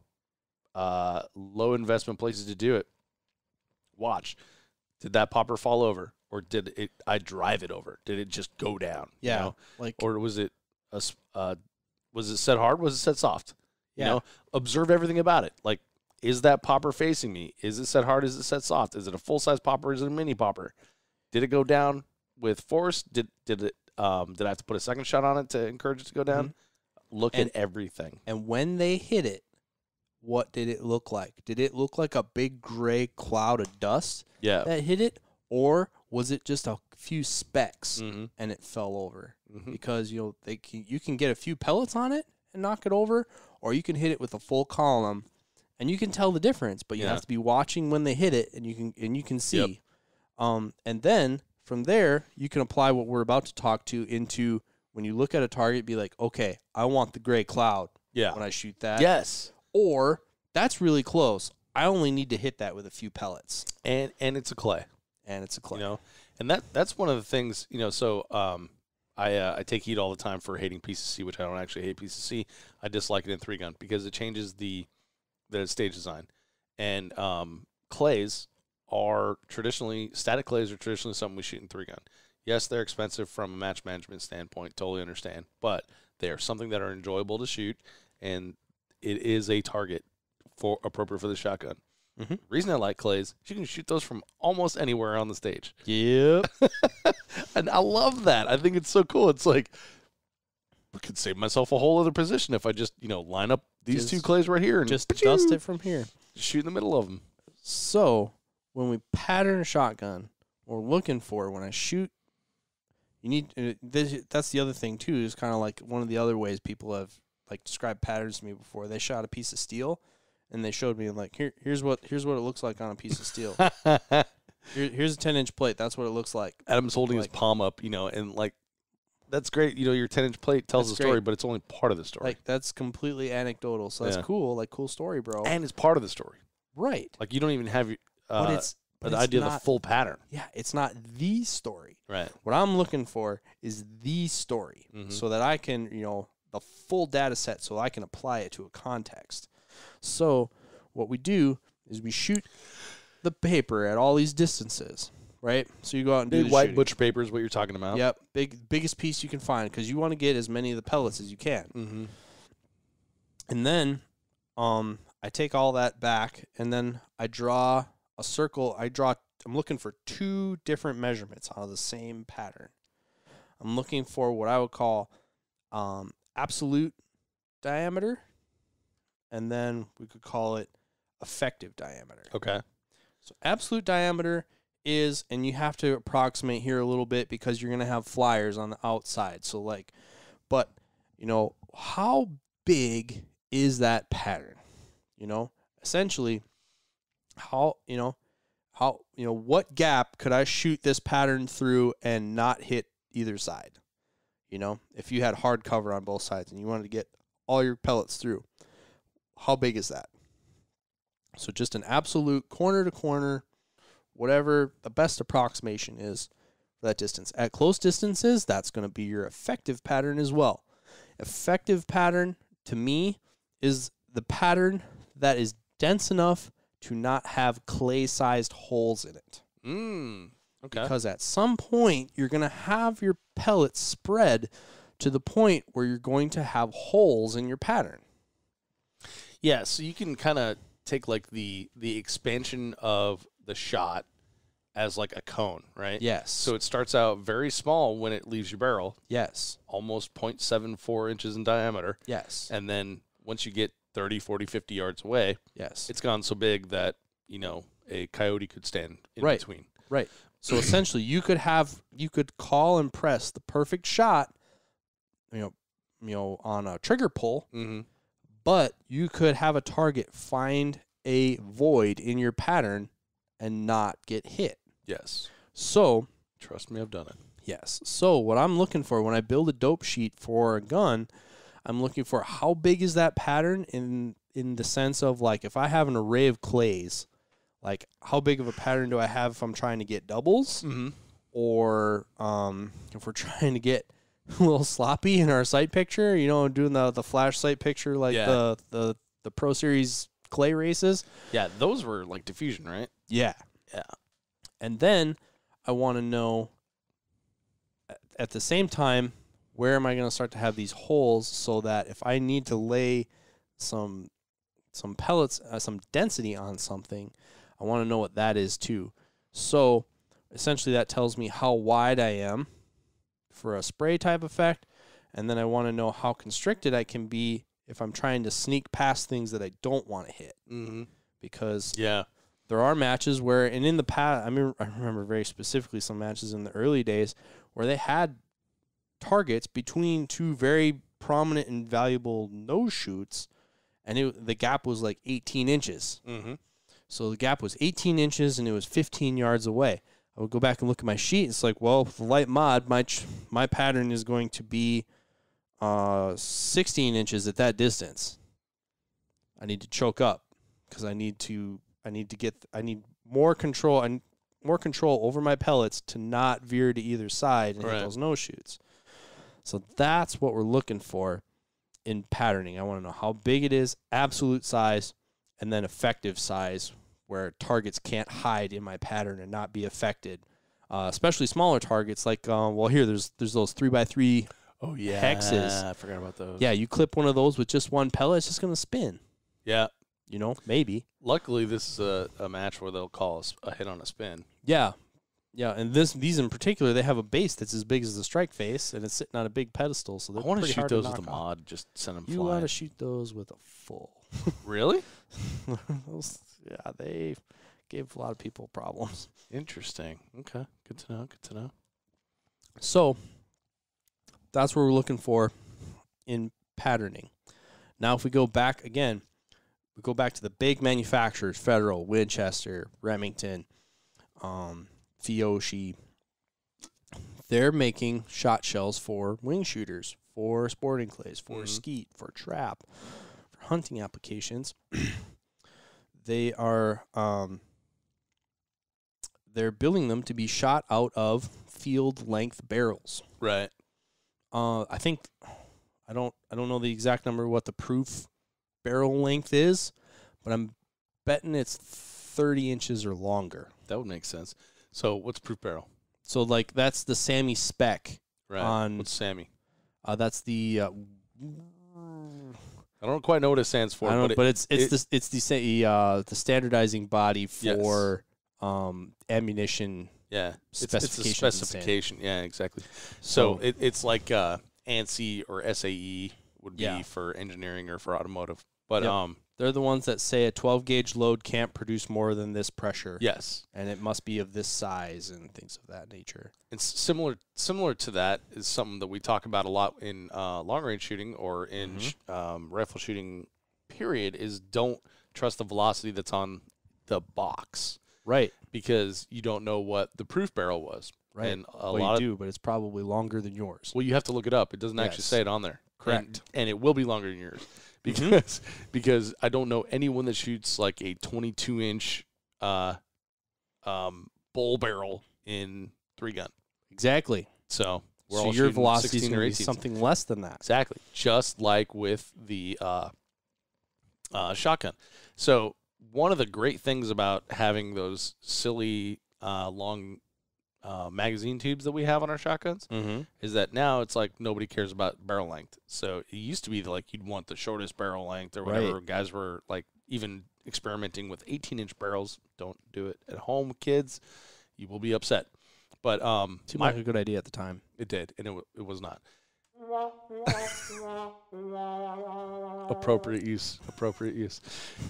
investment places to do it, watch. Did that popper fall over, or did I drive it over? Did it just go down? Yeah. Or was it was it set hard? Was it set soft? Yeah. Observe everything about it. Like, is that popper facing me? Is it set hard? Is it set soft? Is it a full size popper? Is it a mini popper? Did it go down with force? Did I have to put a second shot on it to encourage it to go down? Look at everything. And when they hit it, what did it look like? Did it look like a big gray cloud of dust that hit it? Or was it just a few specks and it fell over? Because, you can get a few pellets on it and knock it over, or you can hit it with a full column, and you can tell the difference, but you have to be watching when they hit it, and you can see. And then from there, you can apply what we're about to talk to into when you look at a target, be like, okay, I want the gray cloud when I shoot that. Yes. Or that's really close. I only need to hit that with a few pellets. And it's a clay. And that's one of the things, so I take heat all the time for hating PCC, which I don't actually hate PCC. I dislike it in 3-gun because it changes the stage design. And static clays are traditionally something we shoot in 3-gun. Yes, they're expensive from a match management standpoint, totally understand, but they are something that are enjoyable to shoot, and it is a target appropriate for the shotgun. The reason I like clays, you can shoot those from almost anywhere on the stage. Yep. And I love that. I think it's so cool. It's like, I could save myself a whole other position if I just, line up these two clays right here and just dust it from here. Shoot in the middle of them. So when we pattern a shotgun, we're looking for when I shoot, you need that's the other thing too, is kind of like one of the other ways people have described patterns to me before. They shot a piece of steel and they showed me here's what it looks like on a piece of steel. Here's a 10-inch plate. That's what it looks like. Adam's holding his palm up, and that's great. Your 10-inch plate tells the story, but it's only part of the story. That's completely anecdotal. So that's cool. Cool story, bro. And it's part of the story. Right. You don't even have the idea of the full pattern. Yeah, it's not the story. Right. What I'm looking for is the story, so that I can, the full data set, so I can apply it to a context. So what we do is we shoot the paper at all these distances, right? So you go out and do big white butcher paper is what you're talking about. Yep, biggest piece you can find, because you want to get as many of the pellets as you can. And then I take all that back, and then I draw a circle. I'm looking for 2 different measurements out of the same pattern. I'm looking for what I would call absolute diameter, and then we could call it effective diameter. Okay. So absolute diameter is, and you have to approximate here a little bit because you're going to have flyers on the outside. So like, but, you know, how big is that pattern? You know, essentially, what gap could I shoot this pattern through and not hit either side? You know, if you had hard cover on both sides and you wanted to get all your pellets through, how big is that? So just an absolute corner to corner, whatever the best approximation is for that distance. At close distances, that's going to be your effective pattern as well. Effective pattern, to me, is the pattern that is dense enough to not have clay-sized holes in it. Okay. Because at some point, you're going to have your pellets spread to the point where you're going to have holes in your pattern. Yeah, so you can kind of take like the expansion of the shot as like a cone, right? Yes. So it starts out very small when it leaves your barrel. Yes. Almost 0.74 inches in diameter. Yes. And then once you get 30, 40, 50 yards away, yes, it's gone so big that, you know, a coyote could stand in right. between. Right. So essentially you could call and press the perfect shot, you know, on a trigger pull, but you could have a target find a void in your pattern and not get hit. Yes. So, trust me, I've done it. Yes. So what I'm looking for when I build a dope sheet for a gun, I'm looking for how big is that pattern in the sense of, like, if I have an array of clays, like, how big of a pattern do I have if I'm trying to get doubles? Or if we're trying to get a little sloppy in our sight picture, you know, doing the flash sight picture, like the Pro Series clay races. Yeah, those were like diffusion, right? Yeah. Yeah. And then I want to know, at the same time, where am I going to start to have these holes so that if I need to lay some pellets, some density on something, I want to know what that is too. So essentially that tells me how wide I am for a spray type effect, and then I want to know how constricted I can be if I'm trying to sneak past things that I don't want to hit. Because there are matches where, and in the past, I remember very specifically some matches in the early days where they had targets between two very prominent and valuable nose shoots, and the gap was like 18 inches. So the gap was 18 inches, and it was 15 yards away. I would go back and look at my sheet. It's like, well, for light mod, my pattern is going to be 16 inches at that distance. I need to choke up because I need more control and more control over my pellets to not veer to either side and hit those nose shoots. So that's what we're looking for in patterning. I want to know how big it is, absolute size, and then effective size, where targets can't hide in my pattern and not be affected. Especially smaller targets, like there's those 3x3 hexes. I forgot about those. Yeah, you clip one of those with just one pellet, it's just gonna spin. Yeah. You know, maybe. Luckily, this is a match where they'll call a hit on a spin. Yeah. Yeah, and these in particular, they have a base that's as big as the strike face, and it's sitting on a big pedestal. So I want to shoot those with a mod. Just send them flying. You want to shoot those with a full. Really? They gave a lot of people problems. Interesting. Okay, good to know. Good to know. So that's what we're looking for in patterning. Now, if we go back again, we go back to the big manufacturers: Federal, Winchester, Remington, Fiyoshi. They're making shot shells for wing shooters, for sporting clays, for skeet, for trap, for hunting applications. They are they're building them to be shot out of field length barrels. Right. I think I don't know the exact number of what the proof barrel length is, but I'm betting it's 30 inches or longer. That would make sense. So what's proof barrel? So like that's the Sammy spec. Right. What's Sammy? That's the I don't quite know what it stands for, but it's the standardizing body for ammunition. Yeah, it's a specification. Yeah, exactly. So it's like ANSI or SAE, would be for engineering or for automotive. But they're the ones that say a 12-gauge load can't produce more than this pressure. Yes. And it must be of this size and things of that nature. And similar to that is something that we talk about a lot in long-range shooting or in rifle shooting, period, is don't trust the velocity that's on the box. Right. Because you don't know what the proof barrel was. Right. And you do, but it's probably longer than yours. Well, you have to look it up. It doesn't actually say it on there. Correct. And it will be longer than yours. Because I don't know anyone that shoots like a 22-inch bull barrel in 3-gun. Exactly. So your velocity is going to be something less than that. Exactly. Just like with the shotgun. So one of the great things about having those silly long magazine tubes that we have on our shotguns is that now it's like nobody cares about barrel length. So it used to be like you'd want the shortest barrel length or whatever. Right. Guys were like even experimenting with 18-inch barrels. Don't do it at home, kids. You will be upset. But seemed like a good idea at the time. It did, and it was not. Appropriate use.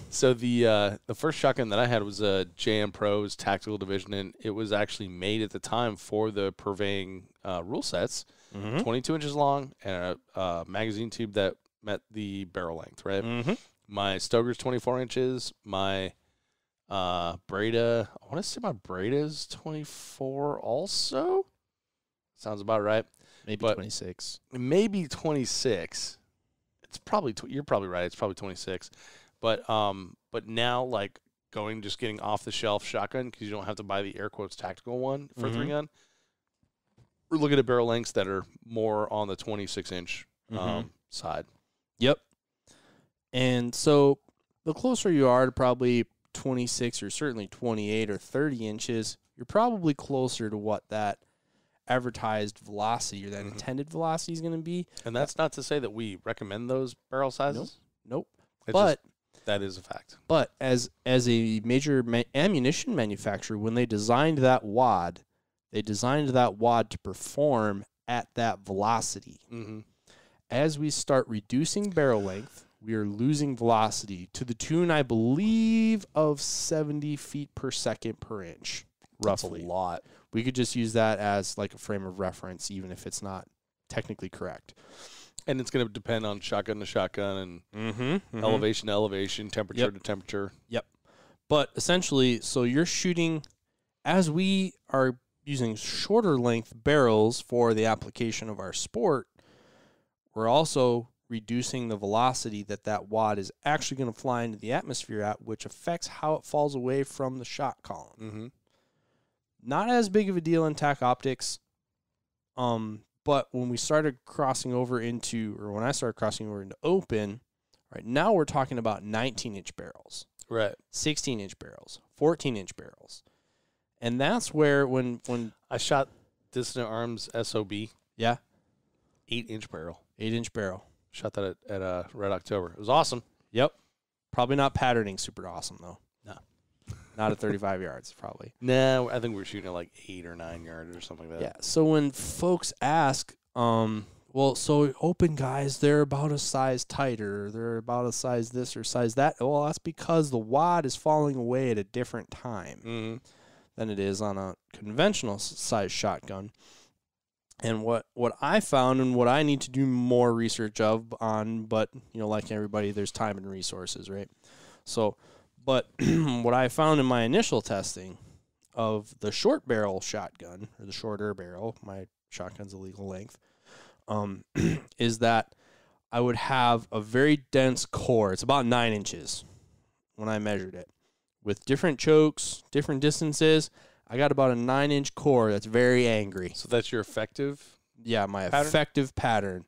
So the first shotgun that I had was a JM Pro's Tactical Division, and it was actually made at the time for the purveying rule sets, 22 inches long, and a magazine tube that met the barrel length. Right. My Stoker's 24 inches. My Breda. I want to say my Breda's 24 also. Sounds about right. Maybe 26. Maybe 26. It's probably you're probably right. It's probably 26. But now like getting off the shelf shotgun because you don't have to buy the air quotes tactical one for 3-gun. We're looking at barrel lengths that are more on the 26-inch side. Yep. And so the closer you are to probably 26 or certainly 28 or 30 inches, you're probably closer to what that advertised velocity or that intended velocity is going to be. And that's not to say that we recommend those barrel sizes. Nope. But that is a fact. But as a major ammunition manufacturer, when they designed that wad to perform at that velocity. As we start reducing barrel length, we are losing velocity to the tune, I believe, of 70 feet per second per inch, roughly. That's a lot. We could just use that as like a frame of reference, even if it's not technically correct. And it's going to depend on shotgun to shotgun and elevation to elevation, temperature to temperature. Yep. But essentially, so you're shooting, as we are using shorter length barrels for the application of our sport, we're also reducing the velocity that wad is actually going to fly into the atmosphere at, which affects how it falls away from the shot column. Not as big of a deal in TAC optics, but when we started crossing over into, or when I started crossing over into open, right now we're talking about 19-inch barrels, right? 16-inch barrels, 14-inch barrels, and that's where when I shot Dissident Arms SOB, 8-inch barrel, 8-inch barrel. Shot that at Red October. It was awesome. Yep. Probably not patterning super awesome though. No. Not at 35 yards, probably. No, I think we were shooting at like 8 or 9 yards or something like that. Yeah. So when folks ask, well, so open guys, they're about a size tighter, they're about a size this or size that. Well, that's because the wad is falling away at a different time than it is on a conventional size shotgun. And what I found and what I need to do more research on, but, you know, like everybody, there's time and resources, right? So, but what I found in my initial testing of the short barrel shotgun, or the shorter barrel, my shotgun's a legal length, is that I would have a very dense core. It's about 9 inches when I measured it. With different chokes, different distances, I got about a 9-inch core that's very angry. So that's your effective? Yeah, my pattern? Effective pattern.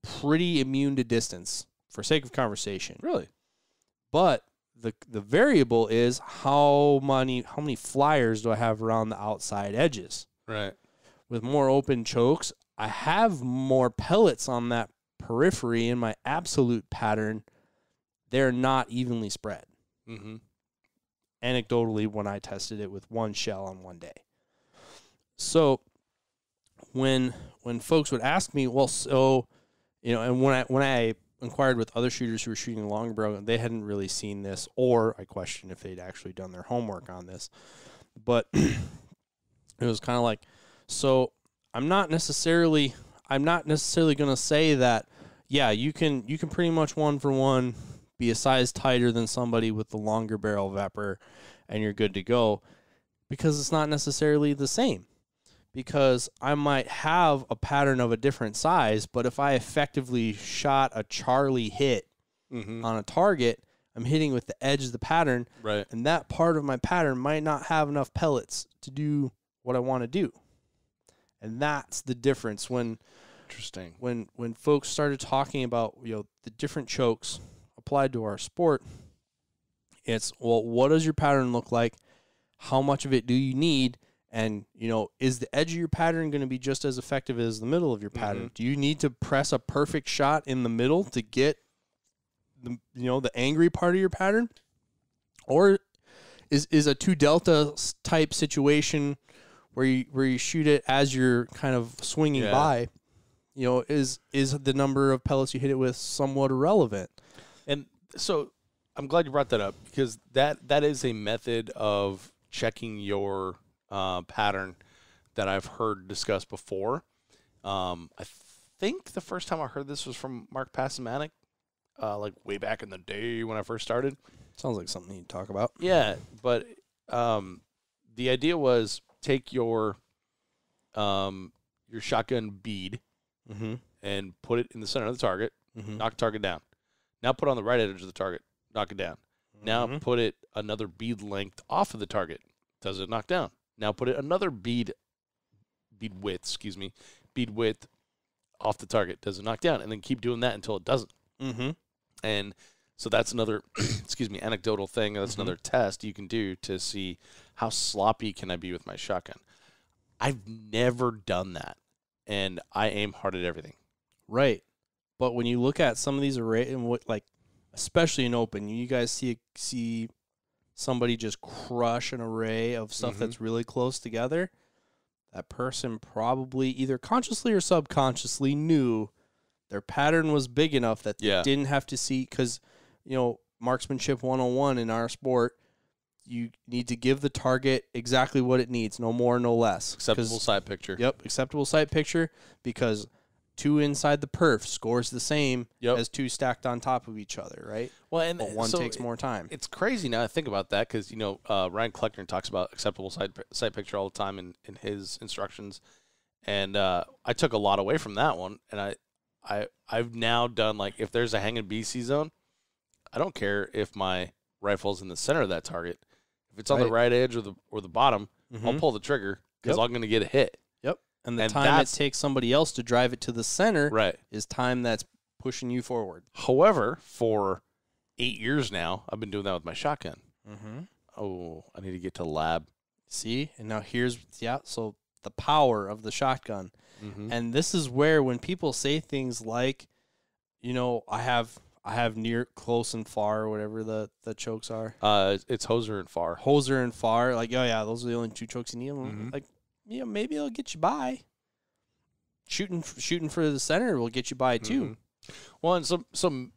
Pretty immune to distance, for sake of conversation. Really? But the variable is how many flyers do I have around the outside edges? Right. With more open chokes, I have more pellets on that periphery in my absolute pattern. They're not evenly spread. Anecdotally, when I tested it with one shell on one day. So when folks would ask me, well, so You know, and when I inquired with other shooters who were shooting longer barrel, they hadn't really seen this, or I questioned if they'd actually done their homework on this. But it was kind of like, so I'm not necessarily going to say that, yeah, you can pretty much 1-for-1 be a size tighter than somebody with the longer barrel vepr and you're good to go, because it's not necessarily the same. Because I might have a pattern of a different size, but if I effectively shot a Charlie hit on a target, I'm hitting with the edge of the pattern, right? And that part of my pattern might not have enough pellets to do what I want to do. And that's the difference when folks started talking about, you know, the different chokes applied to our sport. It's, well, what does your pattern look like? How much of it do you need? And, you know, is the edge of your pattern going to be just as effective as the middle of your pattern? Do you need to press a perfect shot in the middle to get the, you know, the angry part of your pattern? Or is a 2 delta type situation where you shoot it as you're kind of swinging by, you know, is the number of pellets you hit it with somewhat irrelevant? And so I'm glad you brought that up, because that is a method of checking your pattern that I've heard discussed before. I think the first time I heard this was from Mark Passamatic, like way back in the day when I first started. Sounds like something you'd talk about. Yeah, but the idea was take your shotgun bead and put it in the center of the target, knock the target down. Now put it on the right edge of the target, knock it down. Now put it another bead length off of the target. Does it knock down? Now put it another bead width off the target. Does it knock down? And then keep doing that until it doesn't. And so that's another, anecdotal thing. That's another test you can do to see how sloppy can I be with my shotgun. I've never done that, and I aim hard at everything. Right. But when you look at some of these array, and what, like, especially in open, you guys see somebody just crush an array of stuff that's really close together. That person probably either consciously or subconsciously knew their pattern was big enough that they didn't have to see, because, you know, marksmanship 101 in our sport, you need to give the target exactly what it needs, no more, no less. Acceptable sight picture. Yep, acceptable sight picture, because 2 inside the perf scores the same as 2 stacked on top of each other, right? Well, but one takes more time. It's crazy now to think about that, because, you know, Ryan Kleckner talks about acceptable sight picture all the time in his instructions, and I took a lot away from that one, and I've now done, like, if there's a hanging BC zone, I don't care if my rifle's in the center of that target. If it's on the right edge or the bottom, I'll pull the trigger, because I'm going to get a hit. And the time it takes somebody else to drive it to the center is time that's pushing you forward. However, for 8 years now, I've been doing that with my shotgun. Oh, I need to get to the lab. See? And now here's, so the power of the shotgun. And this is where, when people say things like, you know, I have near, close, and far, or whatever the chokes are. It's hoser and far. Hoser and far. Like, oh, yeah, those are the only 2 chokes you need. Like, you know, maybe it'll get you by. Shooting for the center will get you by too. Well, and so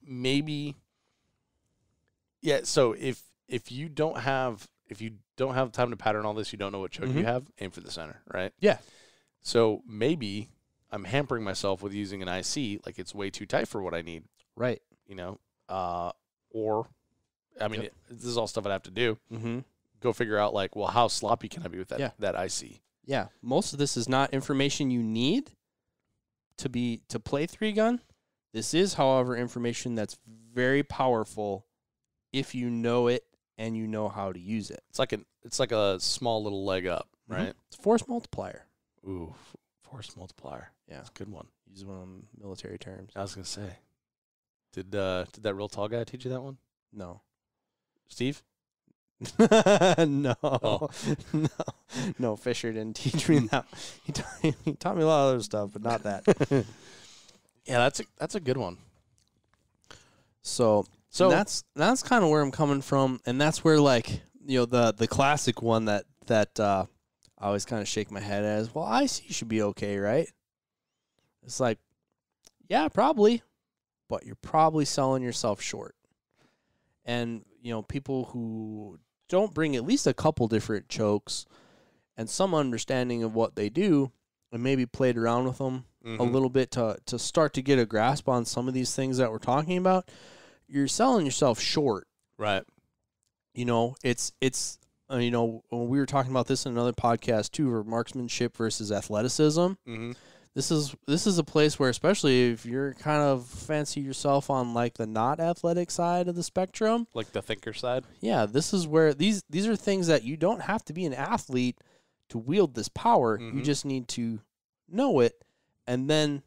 maybe, so if you don't have time to pattern all this, you don't know what choke you have, aim for the center, right? Yeah. So maybe I'm hampering myself with using an IC, like it's way too tight for what I need. Right. You know, or I mean, this is all stuff I'd have to do. Go figure out, like, well, how sloppy can I be with that IC? Yeah, most of this is not information you need to play 3-gun. This is, however, information that's very powerful if you know it and you know how to use it. It's like a small little leg up, right? It's a force multiplier. Ooh, force multiplier. Yeah, it's a good one. Use one on military terms. I was gonna say, did that real tall guy teach you that one? No, Steve. No, Fisher didn't teach me that. He taught me a lot of other stuff, but not that. Yeah, that's a good one. So that's kind of where I'm coming from, and that's where, like, you know, the classic one that I always kind of shake my head at is, well, IC should be okay, right? It's like, Yeah, probably. But you're probably selling yourself short. And, people who don't bring at least a couple different chokes and some understanding of what they do and maybe played around with them a little bit to start to get a grasp on some of these things that we're talking about, you're selling yourself short. Right. It's when we were talking about this in another podcast too, for marksmanship versus athleticism. Mm-hmm. This is a place where, especially if you're kind of fancy yourself on like the not athletic side of the spectrum, Like the thinker side? yeah, this is where these are things that you don't have to be an athlete to wield this power. You just need to know it, and then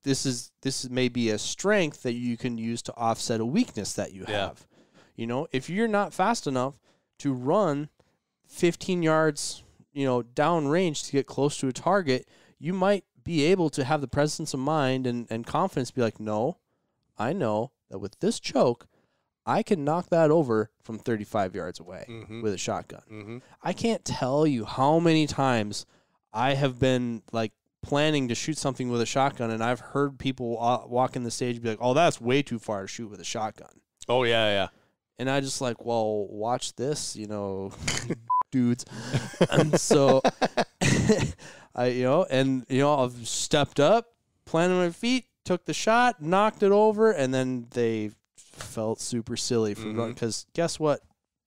this may be a strength that you can use to offset a weakness that you have. If you're not fast enough to run 15 yards, down range to get close to a target, you might be able to have the presence of mind and confidence to be like, no, I know that with this choke, I can knock that over from 35 yards away with a shotgun. I can't tell you how many times I have been like planning to shoot something with a shotgun, and I've heard people walk in the stage and be like, oh, that's way too far to shoot with a shotgun. Oh, yeah. And I just like, well, watch this, dudes. And so I've stepped up, planted my feet, took the shot, knocked it over, and then they felt super silly for running, because guess what?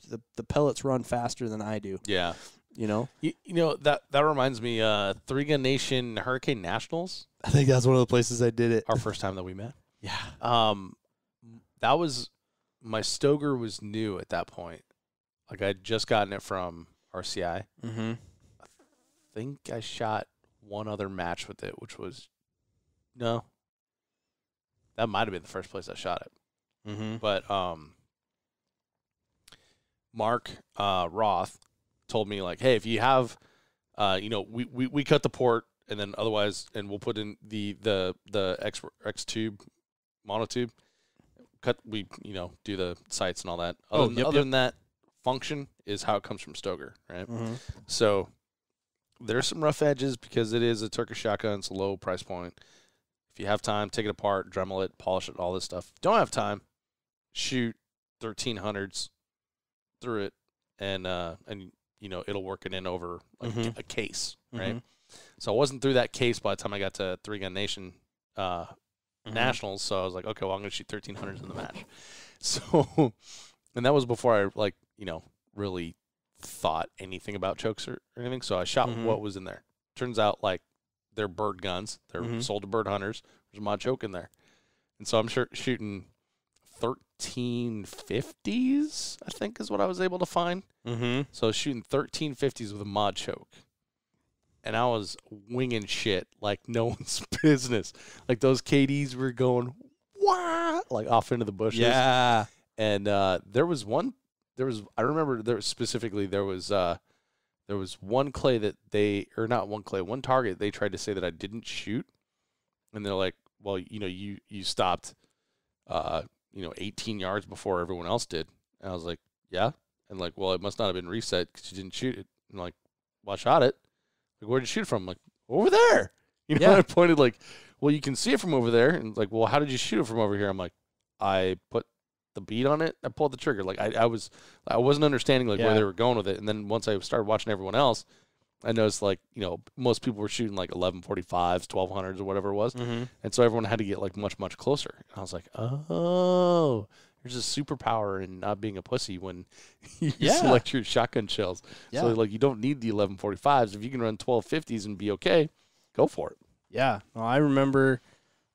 The pellets run faster than I do. Yeah. That reminds me, Three Gun Nation Hurricane Nationals. I think that's one of the places I did it. Our first time that we met. Yeah. That was, my Stoger was new at that point. Like, I'd just gotten it from RCI. I think I shot one other match with it, which was, no, that might have been the first place I shot it. But Mark Roth told me, like, hey, if you have, we cut the port, and then otherwise, and we'll put in the X tube, monotube. We do the sights and all that. Other than that, function is how it comes from Stoger, right? So there's some rough edges because it is a Turkish shotgun. It's a low price point. If you have time, take it apart, Dremel it, polish it, all this stuff. Don't have time, shoot 1300s through it, and it'll work it in over a case, right? So I wasn't through that case by the time I got to Three Gun Nation Nationals, so I was like, okay, well, I'm going to shoot 1300s in the match. So, and that was before I, really thought anything about chokes or anything, so I shot what was in there. Turns out, they're bird guns. They're sold to bird hunters. There's a mod choke in there. And so I'm shooting 1350s, I think is what I was able to find. So I was shooting 1350s with a mod choke. And I was winging shit like no one's business. Like those KDs were going, wah, like off into the bushes. Yeah. And I remember there was one clay that one target they tried to say that I didn't shoot. And they're like, well, you stopped, 18 yards before everyone else did. And I was like, yeah. And like, well, it must not have been reset because you didn't shoot it. And like, well, I shot it. Like, where'd you shoot it from? I'm like, over there. I pointed like, well, you can see it from over there. And like, well, how did you shoot it from over here? I'm like, I put the bead on it. I pulled the trigger. Like I wasn't understanding where they were going with it. And then once I started watching everyone else, I noticed most people were shooting like 1145s, 1200s or whatever it was. And so everyone had to get like much, much closer. And I was like, oh, there's a superpower in not being a pussy when you select your shotgun shells. Yeah. So you don't need the 1145s. If you can run 1250s and be okay, go for it. Yeah. No, I remember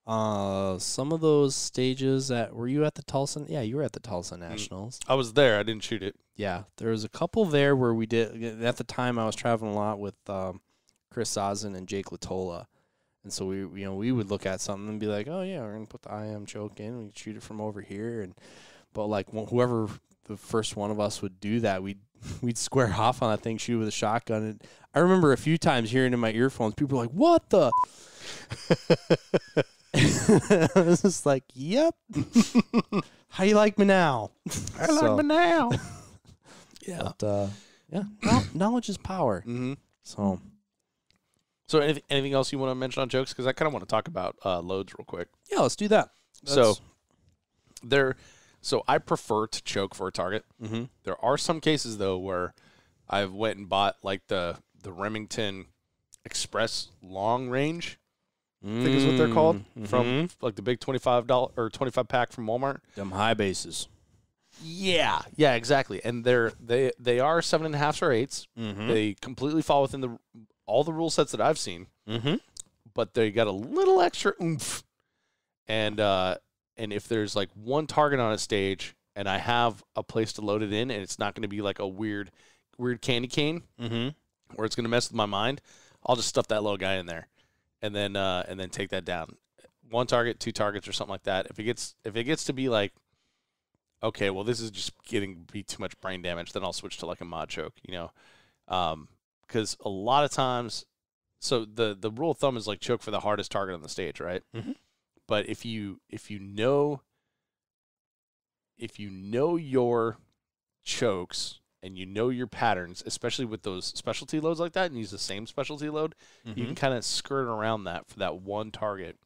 some of those stages were you at the Tulsa? Yeah, you were at the Tulsa Nationals. I was there. I didn't shoot it. Yeah. There was a couple there where we did, at the time I was traveling a lot with Chris Ozin and Jake Latola. And so we would look at something and be like, oh yeah, we're gonna put the IM choke in. We could shoot it from over here, but whoever the first one of us would do that, we'd square off on that thing, shoot with a shotgun. And I remember a few times hearing in my earphones, people were like, "What the?" I was just like, "Yep." How you like me now? Like me now. Yeah. But, knowledge is power. Mm-hmm. So So anything else you want to mention on chokes? Because I kind of want to talk about loads real quick. Yeah, let's do that. So I prefer to choke for a target. Mm-hmm. There are some cases though where I've went and bought like the Remington Express long range. I think is what they're called from like the big $25 or 25 pack from Walmart. Them high bases. Yeah, exactly. And they are 7.5s or 8s. Mm-hmm. They completely fall within all the rule sets that I've seen. Mm-hmm. But they got a little extra oomph. And if there's like one target on a stage and I have a place to load it in, and it's not going to be like a weird candy cane where it's going to mess with my mind, I'll just stuff that little guy in there, and then take that down. One target, 2 targets, or something like that. If it gets to be like, okay, well, this is just be too much brain damage, then I'll switch to like a mod choke, because a lot of times, so the rule of thumb is like choke for the hardest target on the stage, right? Mm-hmm. But if you know your chokes and you know your patterns, especially with those specialty loads like that, and use the same specialty load, you can kind of skirt around that for that one target,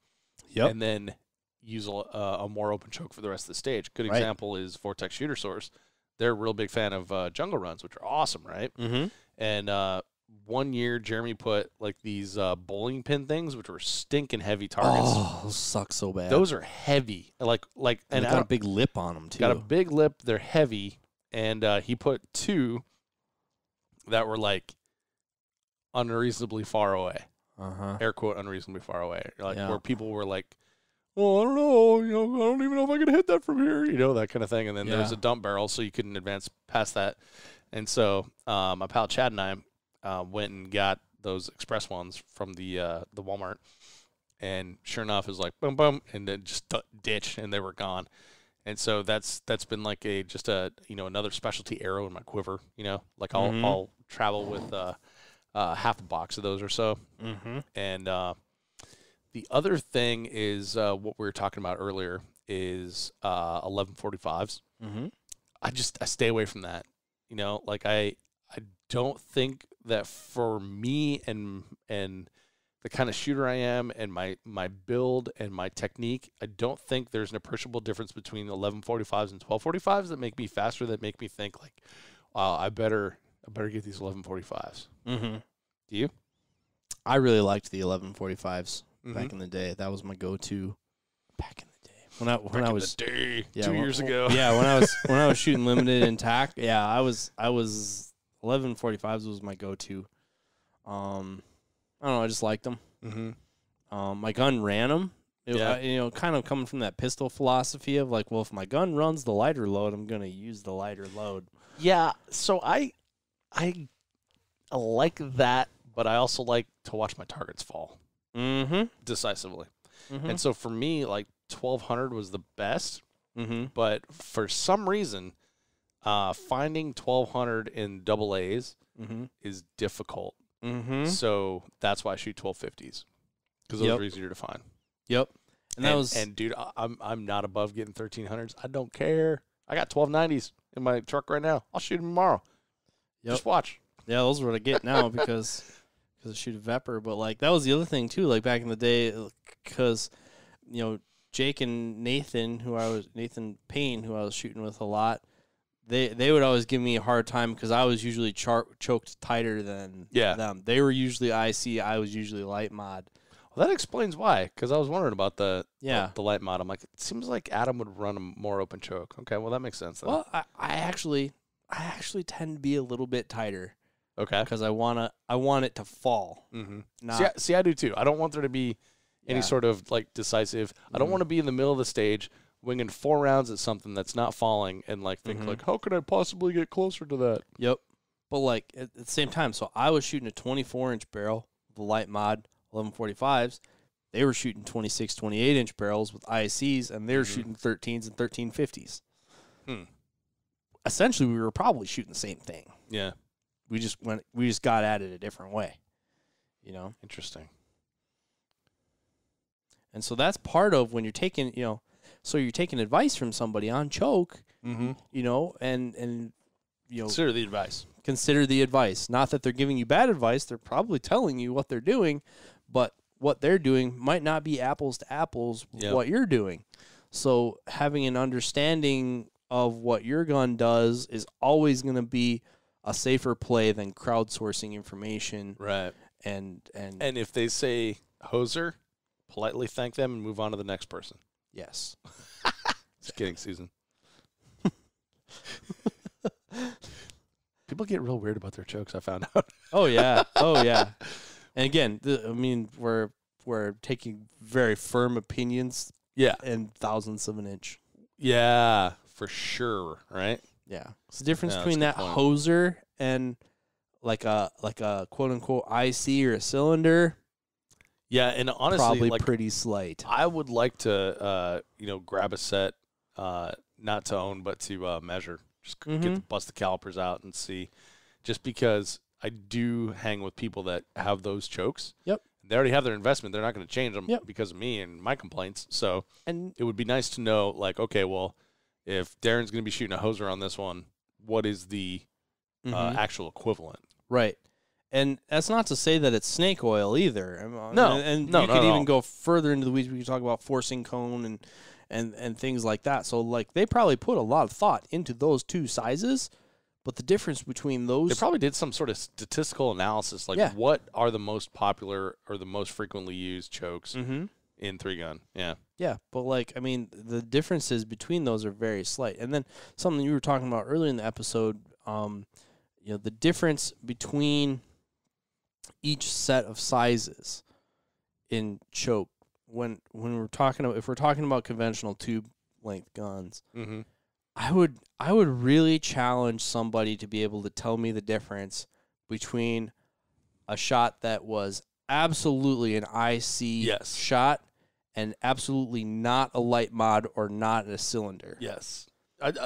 and then use a more open choke for the rest of the stage. Good example is Vortex Shooter Source. They're a real big fan of jungle runs, which are awesome, right? Mm-hmm. And 1 year, Jeremy put like these bowling pin things, which were stinking heavy targets. Oh, those suck so bad. Those are heavy, and they got a big lip on them too. Got a big lip. They're heavy, and he put 2 that were like unreasonably far away. Air quote, unreasonably far away. Where people were like, "Oh, I don't know. I don't even know if I can hit that from here." That kind of thing. And then there was a dump barrel, so you couldn't advance past that. And so my pal Chad and I went and got those express ones from the Walmart, and sure enough, it was like boom, boom, and then just ditch, and they were gone. And so that's been like another specialty arrow in my quiver. Like I'll travel with half a box of those or so. Mm-hmm. And the other thing is what we were talking about earlier is 1145s. Mm-hmm. I stay away from that. I don't think that for me and the kind of shooter I am and my build and my technique, I don't think there's an appreciable difference between 1145s and 1245s that make me faster, that make me think like, wow, I better get these 1145s. Mm-hmm. Do you? I really liked the 1145s back in the day. That was my go-to back in the day. When I was 2 years ago. Yeah, when I was shooting limited and tack, I was 1145s was my go-to. I don't know, I just liked them. Mm-hmm. My gun ran them. Kind of coming from that pistol philosophy of like, well, if my gun runs the lighter load, I'm gonna use the lighter load. Yeah, so I like that, but I also like to watch my targets fall decisively. Mm-hmm. And so for me, like 1200 was the best, but for some reason, finding 1200 in double A's is difficult. So that's why I shoot 1250s, because those are easier to find. Yep. And dude, I'm not above getting 1300s. I don't care. I got 1290s in my truck right now. I'll shoot them tomorrow. Just watch. Yeah, those are what I get now because I shoot a Vepr. But like that was the other thing too. Like back in the day, because Jake and Nathan Payne, who I was shooting with a lot, they would always give me a hard time because I was usually choked tighter than them. They were usually IC. I was usually light mod. Well, that explains why, because I was wondering about the light mod. I'm like, it seems like Adam would run a more open choke. Okay, well, that makes sense then. Well, I actually tend to be a little bit tighter. Okay. Because I want it to fall. Mm-hmm. See, I do too. I don't want there to be any sort of like decisive. I don't want to be in the middle of the stage winging 4 rounds at something that's not falling and like think like, how could I possibly get closer to that? Yep. But like at the same time, so I was shooting a 24-inch barrel with a light mod 1145s. They were shooting 26, 28-inch barrels with ICs, and they were shooting 13s and 1350s. Essentially, we were probably shooting the same thing. Yeah. We just got at it a different way. Interesting. And so that's part of when you're taking, so you're taking advice from somebody on choke, and consider the advice. consider the advice. Not that they're giving you bad advice. They're probably telling you what they're doing, but what they're doing might not be apples to apples with what you're doing. So having an understanding of what your gun does is always going to be a safer play than crowdsourcing information. Right. And if they say hoser, politely thank them and move on to the next person. yes. Just kidding, Susan. People get real weird about their chokes, I found out. Oh yeah. Oh yeah. And again, we're taking very firm opinions. Yeah. And thousandths of an inch. Yeah, for sure. Right. Yeah. It's the difference between that hoser and like a quote unquote IC or a cylinder. Yeah, and honestly, probably like, pretty slight. I would like to, grab a set, not to own but to measure. Just bust the calipers out and see. Just because I do hang with people that have those chokes. Yep. They already have their investment. They're not going to change them because of me and my complaints. So and it would be nice to know, like, okay, well, if Darren's going to be shooting a hoser on this one, what is the actual equivalent? Right. And that's not to say that it's snake oil either. No. And you could even go further into the weeds. We could talk about forcing cone and things like that. So, like, they probably put a lot of thought into those two sizes, but the difference between those... They probably did some sort of statistical analysis, like what are the most popular or the most frequently used chokes in 3-gun. Yeah. Yeah, but, like, I mean, the differences between those are very slight. And then something you were talking about earlier in the episode, the difference between each set of sizes in choke. When we're talking about, if we're talking about conventional tube length guns, I would really challenge somebody to be able to tell me the difference between a shot that was absolutely an IC shot and absolutely not a light mod or not a cylinder. Yes.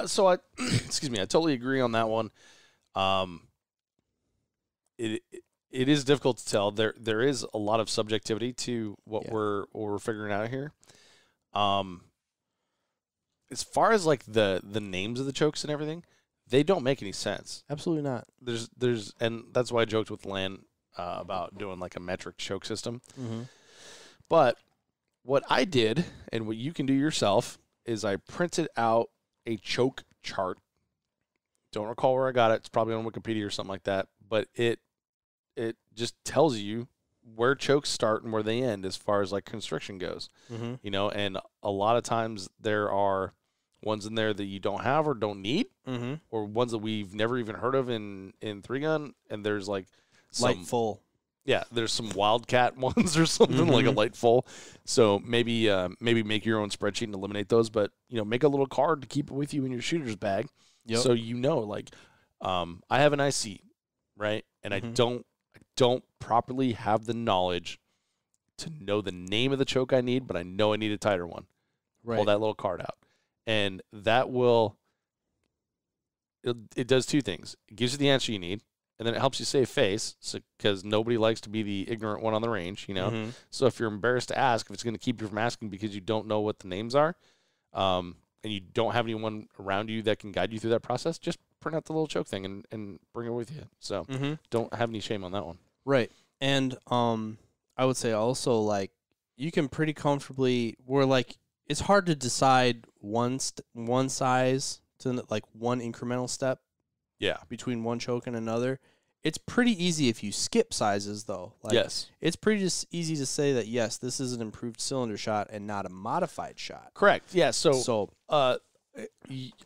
So excuse me, I totally agree on that one. It is difficult to tell. There is a lot of subjectivity to what we're figuring out here. As far as like the names of the chokes and everything, they don't make any sense. Absolutely not. There's and that's why I joked with Lan about doing like a metric choke system. But what I did and what you can do yourself is I printed out a choke chart. Don't recall where I got it. It's probably on Wikipedia or something like that. But it just tells you where chokes start and where they end as far as like constriction goes. And a lot of times there are ones in there that you don't have or don't need, or ones that we've never even heard of in 3-gun, and there's like light full. Yeah, there's some wildcat ones or something like a light full. So maybe make your own spreadsheet and eliminate those, but make a little card to keep it with you in your shooter's bag. So like I have an IC, right? And I don't properly have the knowledge to know the name of the choke I need, but I know I need a tighter one. Right. Pull that little card out. And that will, it does two things. It gives you the answer you need, and then it helps you save face, because nobody likes to be the ignorant one on the range, So if you're embarrassed to ask, if it's going to keep you from asking because you don't know what the names are, and you don't have anyone around you that can guide you through that process, just print out the little choke thing and bring it with you. So don't have any shame on that one. Right. And I would say also, like, you can pretty comfortably, it's hard to decide one size to like one incremental step between one choke and another. It's pretty easy if you skip sizes, though. Like, yes. It's pretty just easy to say that, yes, this is an improved cylinder shot and not a modified shot. Correct. Yeah. So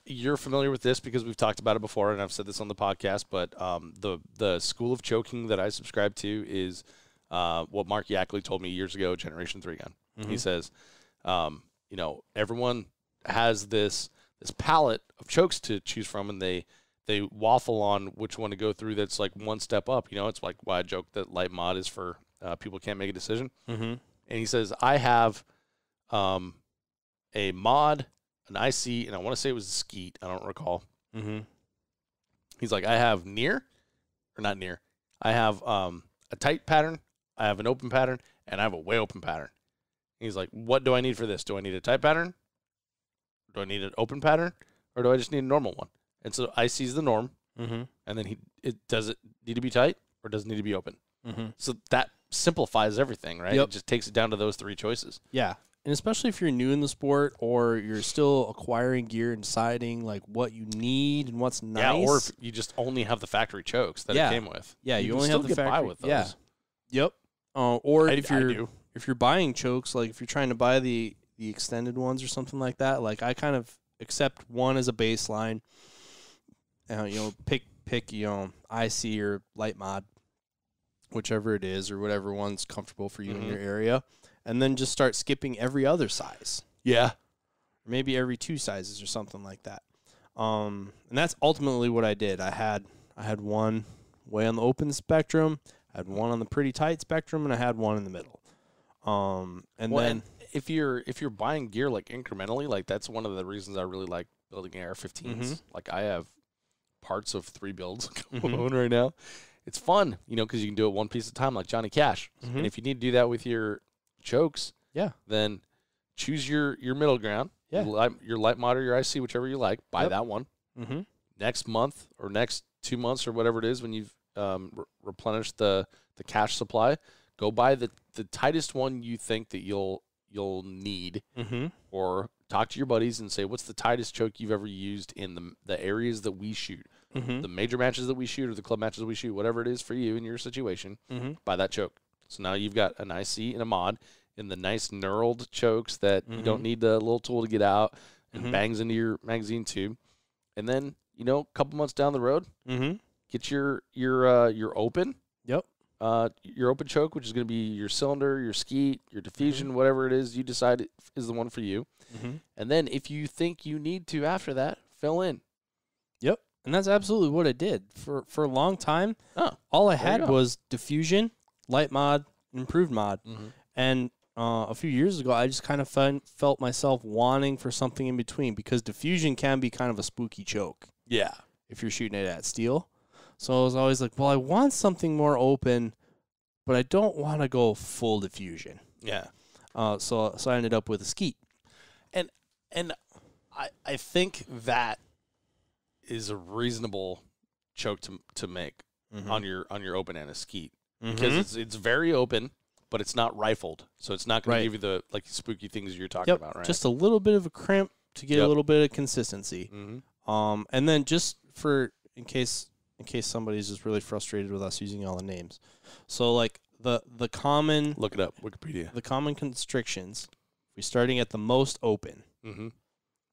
you're familiar with this because we've talked about it before, and I've said this on the podcast, but the school of choking that I subscribe to is what Mark Yackley told me years ago, Generation 3-gun. He says, everyone has this palette of chokes to choose from, and they waffle on which one to go through that's like one step up. It's like why I joke that light mod is for people who can't make a decision. And he says, I have a mod, an IC, and I want to say it was a skeet. I don't recall. He's like, I have I have a tight pattern, I have an open pattern, and I have a way open pattern. He's like, what do I need for this? Do I need a tight pattern? Do I need an open pattern? Or do I just need a normal one? And so IC's the norm, and then does it need to be tight or does it need to be open? Mm-hmm. So that simplifies everything, right? Yep. It just takes it down to those three choices. Yeah. And especially if you're new in the sport or you're still acquiring gear and deciding like what you need and what's nice. Yeah, or if you just only have the factory chokes that it came with. Yeah, you can only still have the get by factory with those. Yeah. Yep. Or if you're buying chokes, like if you're trying to buy the extended ones or something like that, like I kind of accept one as a baseline. Pick IC or light mod, whichever it is, or whatever one's comfortable for you in your area, and then just start skipping every other size. Yeah. Or maybe every 2 sizes or something like that. And that's ultimately what I did. I had one way on the open spectrum, I had one on the pretty tight spectrum, and I had one in the middle. And if you're buying gear like incrementally, like that's one of the reasons I really like building AR-15s. Like I have parts of 3 builds going on right now. It's fun, because you can do it one piece at a time, like Johnny Cash. And if you need to do that with your chokes, then choose your middle ground. Yeah. Your light mod or your IC, whichever you like. Buy that one. Next month or next 2 months or whatever it is, when you've replenished the cash supply, go buy the tightest one you think that you'll need, or talk to your buddies and say, what's the tightest choke you've ever used in the areas that we shoot, the major matches that we shoot or the club matches that we shoot, whatever it is for you in your situation, buy that choke. So now you've got an IC and a mod in the nice knurled chokes that you don't need the little tool to get out and bangs into your magazine tube. And then, a couple months down the road, get your open. Yep. Your open choke, which is going to be your cylinder, your skeet, your diffusion, whatever it is you decide is the one for you. And then if you think you need to after that, fill in. Yep. And that's absolutely what I did. For a long time, all I had was diffusion, light mod, improved mod. And a few years ago, I just kind of felt myself wanting for something in between, because diffusion can be kind of a spooky choke. Yeah. If you're shooting it at steel. So I was always like, well, I want something more open, but I don't want to go full diffusion. Yeah. So I ended up with a skeet. And I think that is a reasonable choke to make on your open and a skeet, because it's very open, but it's not rifled, so it's not going to give you the spooky things you're talking about, right? Just a little bit of a crimp to get a little bit of consistency. And then just in case somebody's just really frustrated with us using all the names, so like the common, look it up, Wikipedia. The common constrictions, we're starting at the most open.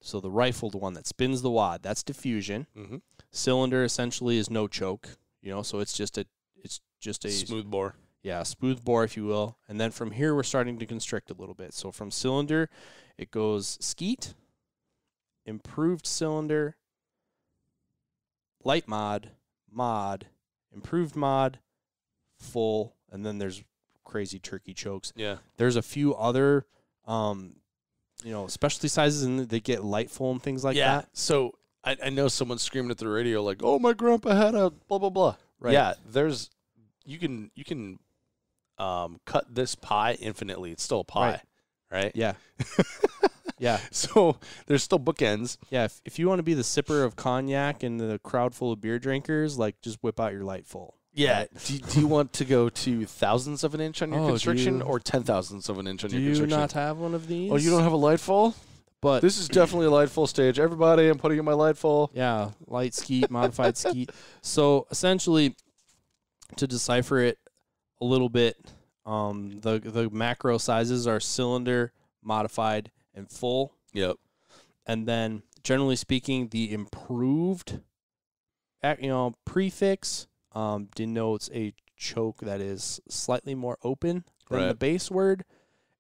So the rifled one that spins the wad, that's diffusion. Cylinder essentially is no choke, so it's just a smooth bore. Yeah, smooth bore, if you will. And then from here, we're starting to constrict a little bit. So from cylinder, it goes skeet, improved cylinder, light mod, improved mod, full, and then there's crazy turkey chokes. Yeah. There's a few other, specialty sizes, and they get light full and things like that. So I know someone's screaming at the radio like, "Oh, my grandpa had a blah blah blah." Right. Yeah. You can cut this pie infinitely. It's still a pie, right? Yeah. Yeah. So there's still bookends. Yeah. If you want to be the sipper of cognac in the crowd full of beer drinkers, just whip out your light full. Yeah. Right? Do you want to go to thousandths of an inch on your constriction or 10,000ths of an inch on your constriction? Do you not have one of these? Oh, you don't have a light full? But this is definitely a light full stage. Everybody, I'm putting in my light full. Yeah. Light skeet, modified skeet. So essentially, to decipher it a little bit, the macro sizes are cylinder, modified, and full. Yep. And then, generally speaking, the improved, prefix denotes a choke that is slightly more open than the base word.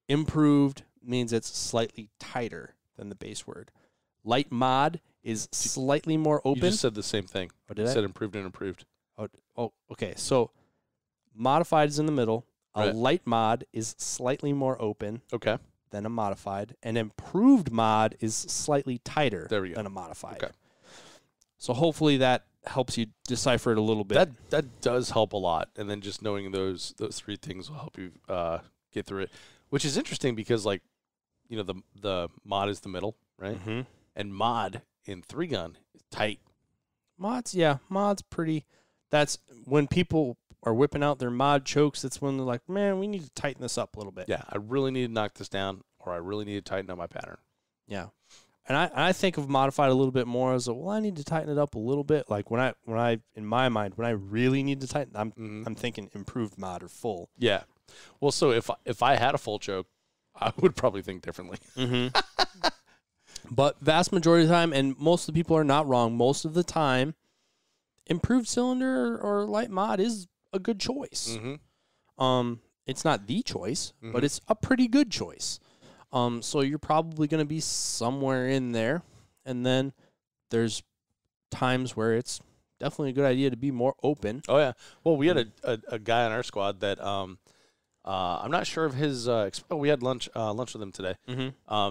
Improved means it's slightly tighter than the base word. Light mod is slightly more open. You just said the same thing. Oh, did I? Said improved and improved. Oh, okay. So modified is in the middle. A light mod is slightly more open than a modified. An improved mod is slightly tighter than a modified. Okay. So hopefully that helps you decipher it a little bit. That does help a lot. And then just knowing those three things will help you get through it, which is interesting because the mod is the middle, right? And mod in 3-gun is tight. Mod's pretty. That's when people are whipping out their mod chokes. That's when they're like, man, we need to tighten this up a little bit. Yeah, I really need to knock this down, or I really need to tighten up my pattern. Yeah. And I think of modified a little bit more as I need to tighten it up a little bit. Like when I in my mind, when I really need to tighten, I'm thinking improved mod or full. Yeah. Well, so if I had a full choke, I would probably think differently. But vast majority of the time, and most of the people are not wrong, most of the time, improved cylinder or light mod is a good choice. It's not the choice, but it's a pretty good choice. So you're probably going to be somewhere in there. And then there's times where it's definitely a good idea to be more open. Oh, yeah. Well, we had a guy on our squad that I'm not sure of his we had lunch with him today.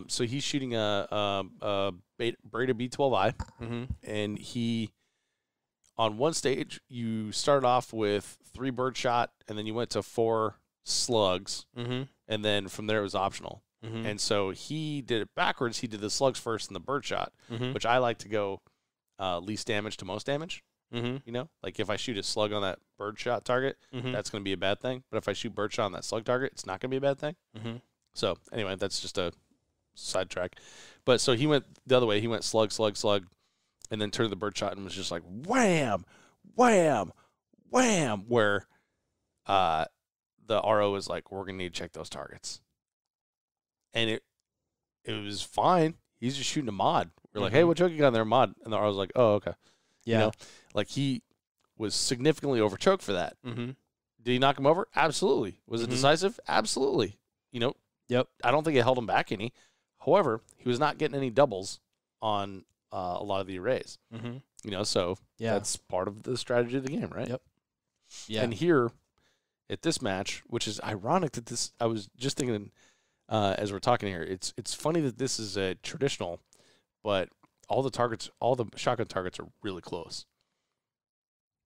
So he's shooting a Breda B12i, and he, on one stage, you started off with 3 birdshot, and then you went to 4 slugs, and then from there it was optional. And so he did it backwards. He did the slugs first and the birdshot, which I like to go least damage to most damage. You know, like if I shoot a slug on that birdshot target, that's going to be a bad thing. But if I shoot birdshot on that slug target, it's not going to be a bad thing. So anyway, that's just a sidetrack. But so he went the other way. He went slug, slug, slug, and then turned the birdshot and was just like wham, wham, wham. Where the RO is like, we're going to need to check those targets. And it was fine. He's just shooting a mod. We're like, hey, what choke you got in there, mod? And the RO was like, oh, okay. Yeah. You know, like he was significantly overchoked for that. Did he knock him over? Absolutely. Was it decisive? Absolutely. You know, Yep. I don't think it held him back any. However, he was not getting any doubles on a lot of the arrays. You know, so that's part of the strategy of the game, right? Yep. Yeah. And here at this match, which is ironic that this, I was just thinking as we're talking here, it's funny that this is a traditional, but all the shotgun targets are really close.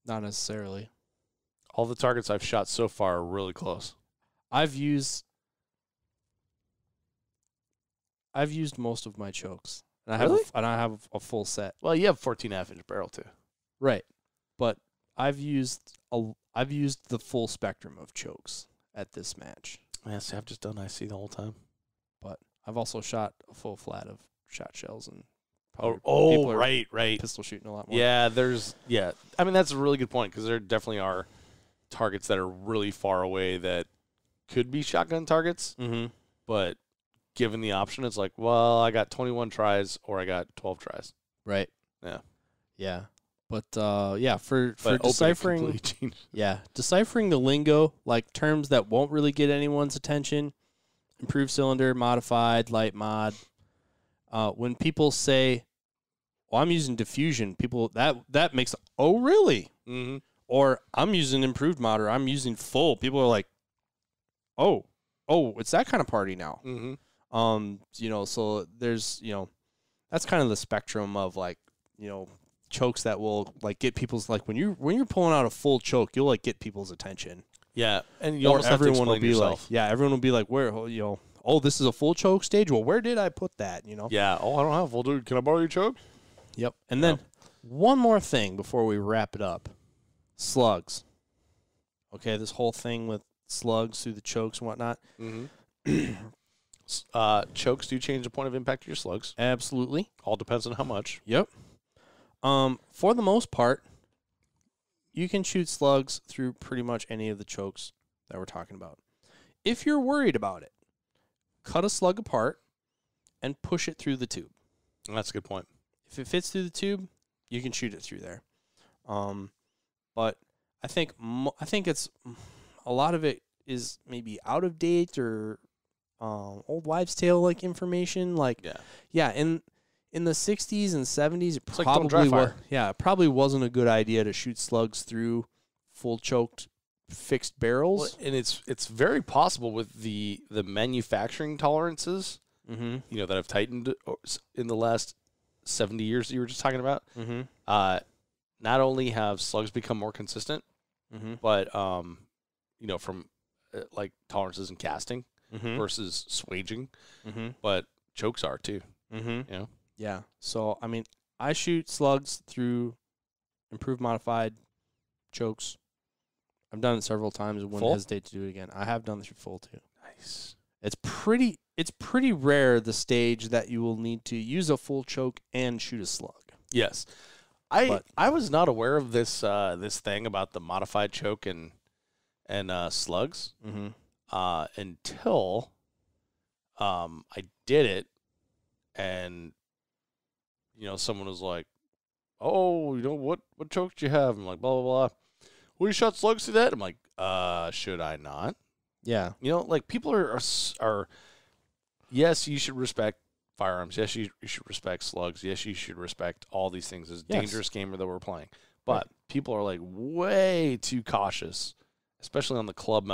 Not necessarily. All the targets I've shot so far are really close. I've used most of my chokes. And I have a full set. Well, you have 14.5-inch barrel too. Right. But I've used the full spectrum of chokes at this match. Yeah, see, I've just done IC the whole time. But I've also shot a full flat of shot shells and right. Pistol shooting a lot more. Yeah, I mean, that's a really good point because there definitely are targets that are really far away that could be shotgun targets. But given the option, it's like, well, I got 21 tries or I got 12 tries. Right. Yeah. Yeah. But for deciphering deciphering the lingo, like terms that won't really get anyone's attention, improved cylinder, modified, light mod. When people say, well, I'm using diffusion, people that makes, oh really? Or I'm using improved mod, or I'm using full. People are like, oh, it's that kind of party now. You know, so there's, you know, that's kind of the spectrum of, like, you know, chokes that will, like, get people's, like, when you're pulling out a full choke, you'll, like, get people's attention. Yeah, and you almost have to explain yourself. Everyone will be like, where, you know, oh, this is a full choke stage? Well, where did I put that, you know? Yeah, oh, I don't have a full, dude. Can I borrow your choke? Yep. And then one more thing before we wrap it up. Slugs. Okay, this whole thing with slugs through the chokes and whatnot. Chokes do change the point of impact of your slugs. Absolutely. All depends on how much. Yep. For the most part, you can shoot slugs through pretty much any of the chokes that we're talking about. If you're worried about it, cut a slug apart and push it through the tube. That's a good point. If it fits through the tube, you can shoot it through there. But I think it's a lot of it is maybe out of date or old wives' tale like information. Like in the 60s and 70s, it probably wasn't a good idea to shoot slugs through full choked fixed barrels. Well, and it's very possible with the manufacturing tolerances, you know, that have tightened in the last 70 years that you were just talking about. Not only have slugs become more consistent, but you know, from like tolerances in casting versus swaging, but chokes are too. You know. Yeah. So I mean, I shoot slugs through improved modified chokes. I've done it several times and wouldn't hesitate to do it again. I have done this full too. Nice. It's pretty rare the stage that you will need to use a full choke and shoot a slug. Yes. I was not aware of this this thing about the modified choke and slugs until I did it, and someone was like, "Oh, what choke did you have?" I'm like, "Blah blah blah." Well, you shot slugs through that? I'm like, should I not? Yeah. Like people are yes, you should respect firearms. Yes, you should respect slugs. Yes, you should respect all these things. It's a dangerous game that we're playing. But people are like way too cautious, especially on the club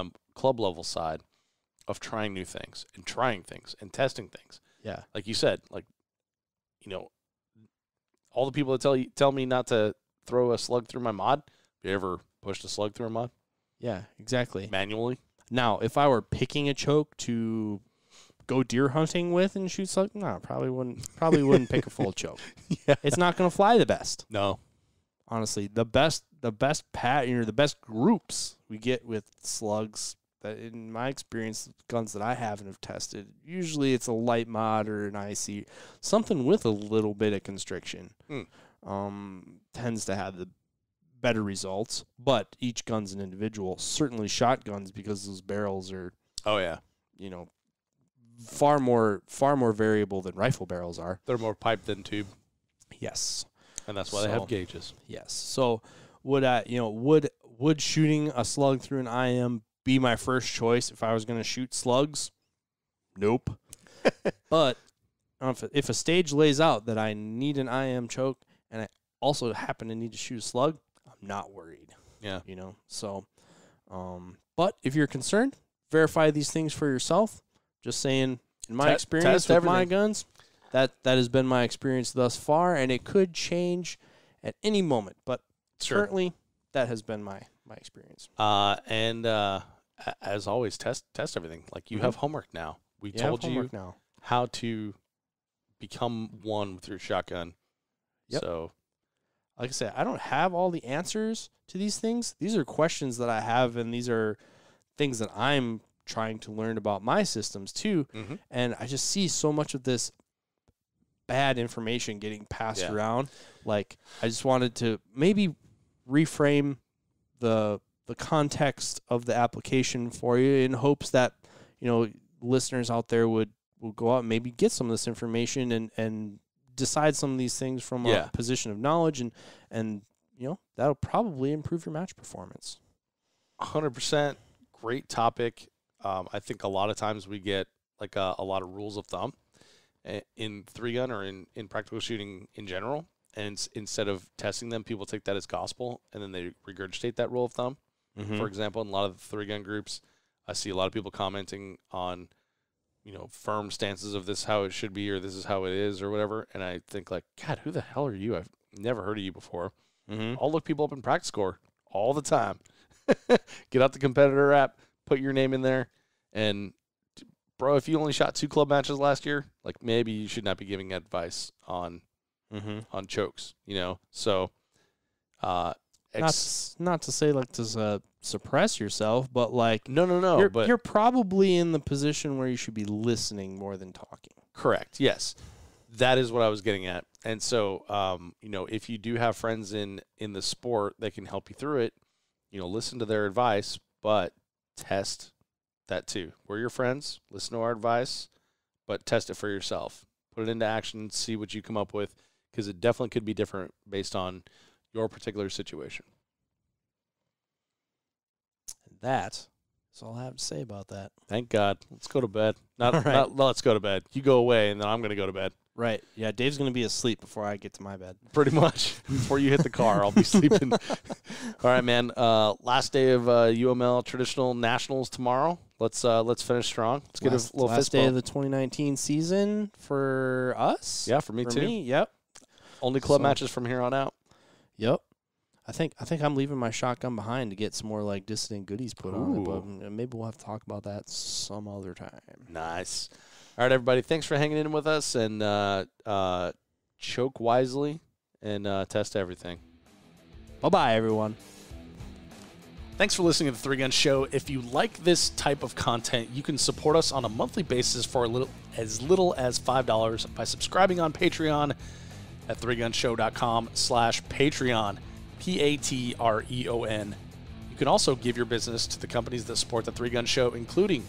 level side, of trying new things and trying things and testing things. Yeah. Like you said, all the people that tell me not to throw a slug through my mod. Have you ever pushed a slug through a mod? Yeah, exactly. Manually? Now, if I were picking a choke to go deer hunting with and shoot slug, no, probably wouldn't pick a full choke. Yeah. It's not going to fly the best. No. Honestly, the best the best groups we get with slugs, that in my experience, guns that I haven't have tested, usually it's a light mod or an IC, something with a little bit of constriction. Tends to have the better results, but each gun's an individual. Certainly shotguns, because those barrels are far more variable than rifle barrels are. They're more pipe than tube. Yes. And that's why they have gauges. Yes. So would shooting a slug through an IM be my first choice if I was going to shoot slugs? Nope. But if a stage lays out that I need an IM choke and I also happen to need to shoot a slug, I'm not worried. Yeah. So, but if you're concerned, verify these things for yourself. Just saying, in my experience with my guns, that has been my experience thus far, and it could change at any moment. But certainly, that has been my experience. And as always, test everything. Like you have homework now. We told you how to become one with your shotgun. Yep. So, like I said, I don't have all the answers to these things. These are questions that I have, and these are things that I'm trying to learn about my systems too. And I just see so much of this bad information getting passed around. Like, I just wanted to maybe reframe the context of the application for you in hopes that, listeners out there will go out and maybe get some of this information and decide some of these things from a position of knowledge, and that'll probably improve your match performance. 100%. Great topic. I think a lot of times we get like a lot of rules of thumb in 3-gun or in practical shooting in general, and instead of testing them, people take that as gospel and then they regurgitate that rule of thumb. For example, in a lot of the 3-gun groups, I see a lot of people commenting on firm stances of this is how it should be, or this is how it is, or whatever. And I think, like, God, who the hell are you? I've never heard of you before. I'll look people up in practice score all the time. Get out the competitor app, put your name in there, and bro, if you only shot 2 club matches last year, like, maybe you should not be giving advice on chokes. So not to say like to suppress yourself, but like no. You're probably in the position where you should be listening more than talking. Correct. Yes, that is what I was getting at. And so, if you do have friends in the sport that can help you through it, listen to their advice, but test that too. We're your friends. Listen to our advice, but test it for yourself. Put it into action. See what you come up with, because it definitely could be different based on your particular situation. That is all I have to say about that. Thank God. Let's go to bed. Not let's go to bed. You go away, and then I'm going to go to bed. Right. Yeah, Dave's going to be asleep before I get to my bed. Pretty much. Before you hit the car, I'll be sleeping. All right, man. Last day of UML Traditional Nationals tomorrow. Let's finish strong. Let's get a little last day of the 2019 season for us. Yeah, for me too. Yep. Only club matches from here on out. Yep. I think I'm leaving my shotgun behind to get some more like dissident goodies put on it, but maybe we'll have to talk about that some other time. Nice. All right, everybody. Thanks for hanging in with us, and choke wisely and test everything. Bye-bye, everyone. Thanks for listening to the Three Gun Show. If you like this type of content, you can support us on a monthly basis for as little as $5 by subscribing on Patreon at threegunshow.com/Patreon, Patreon. You can also give your business to the companies that support the Three Gun Show, including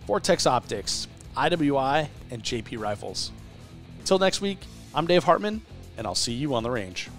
Vortex Optics, IWI, and JP Rifles. Until next week, I'm Dave Hartman, and I'll see you on the range.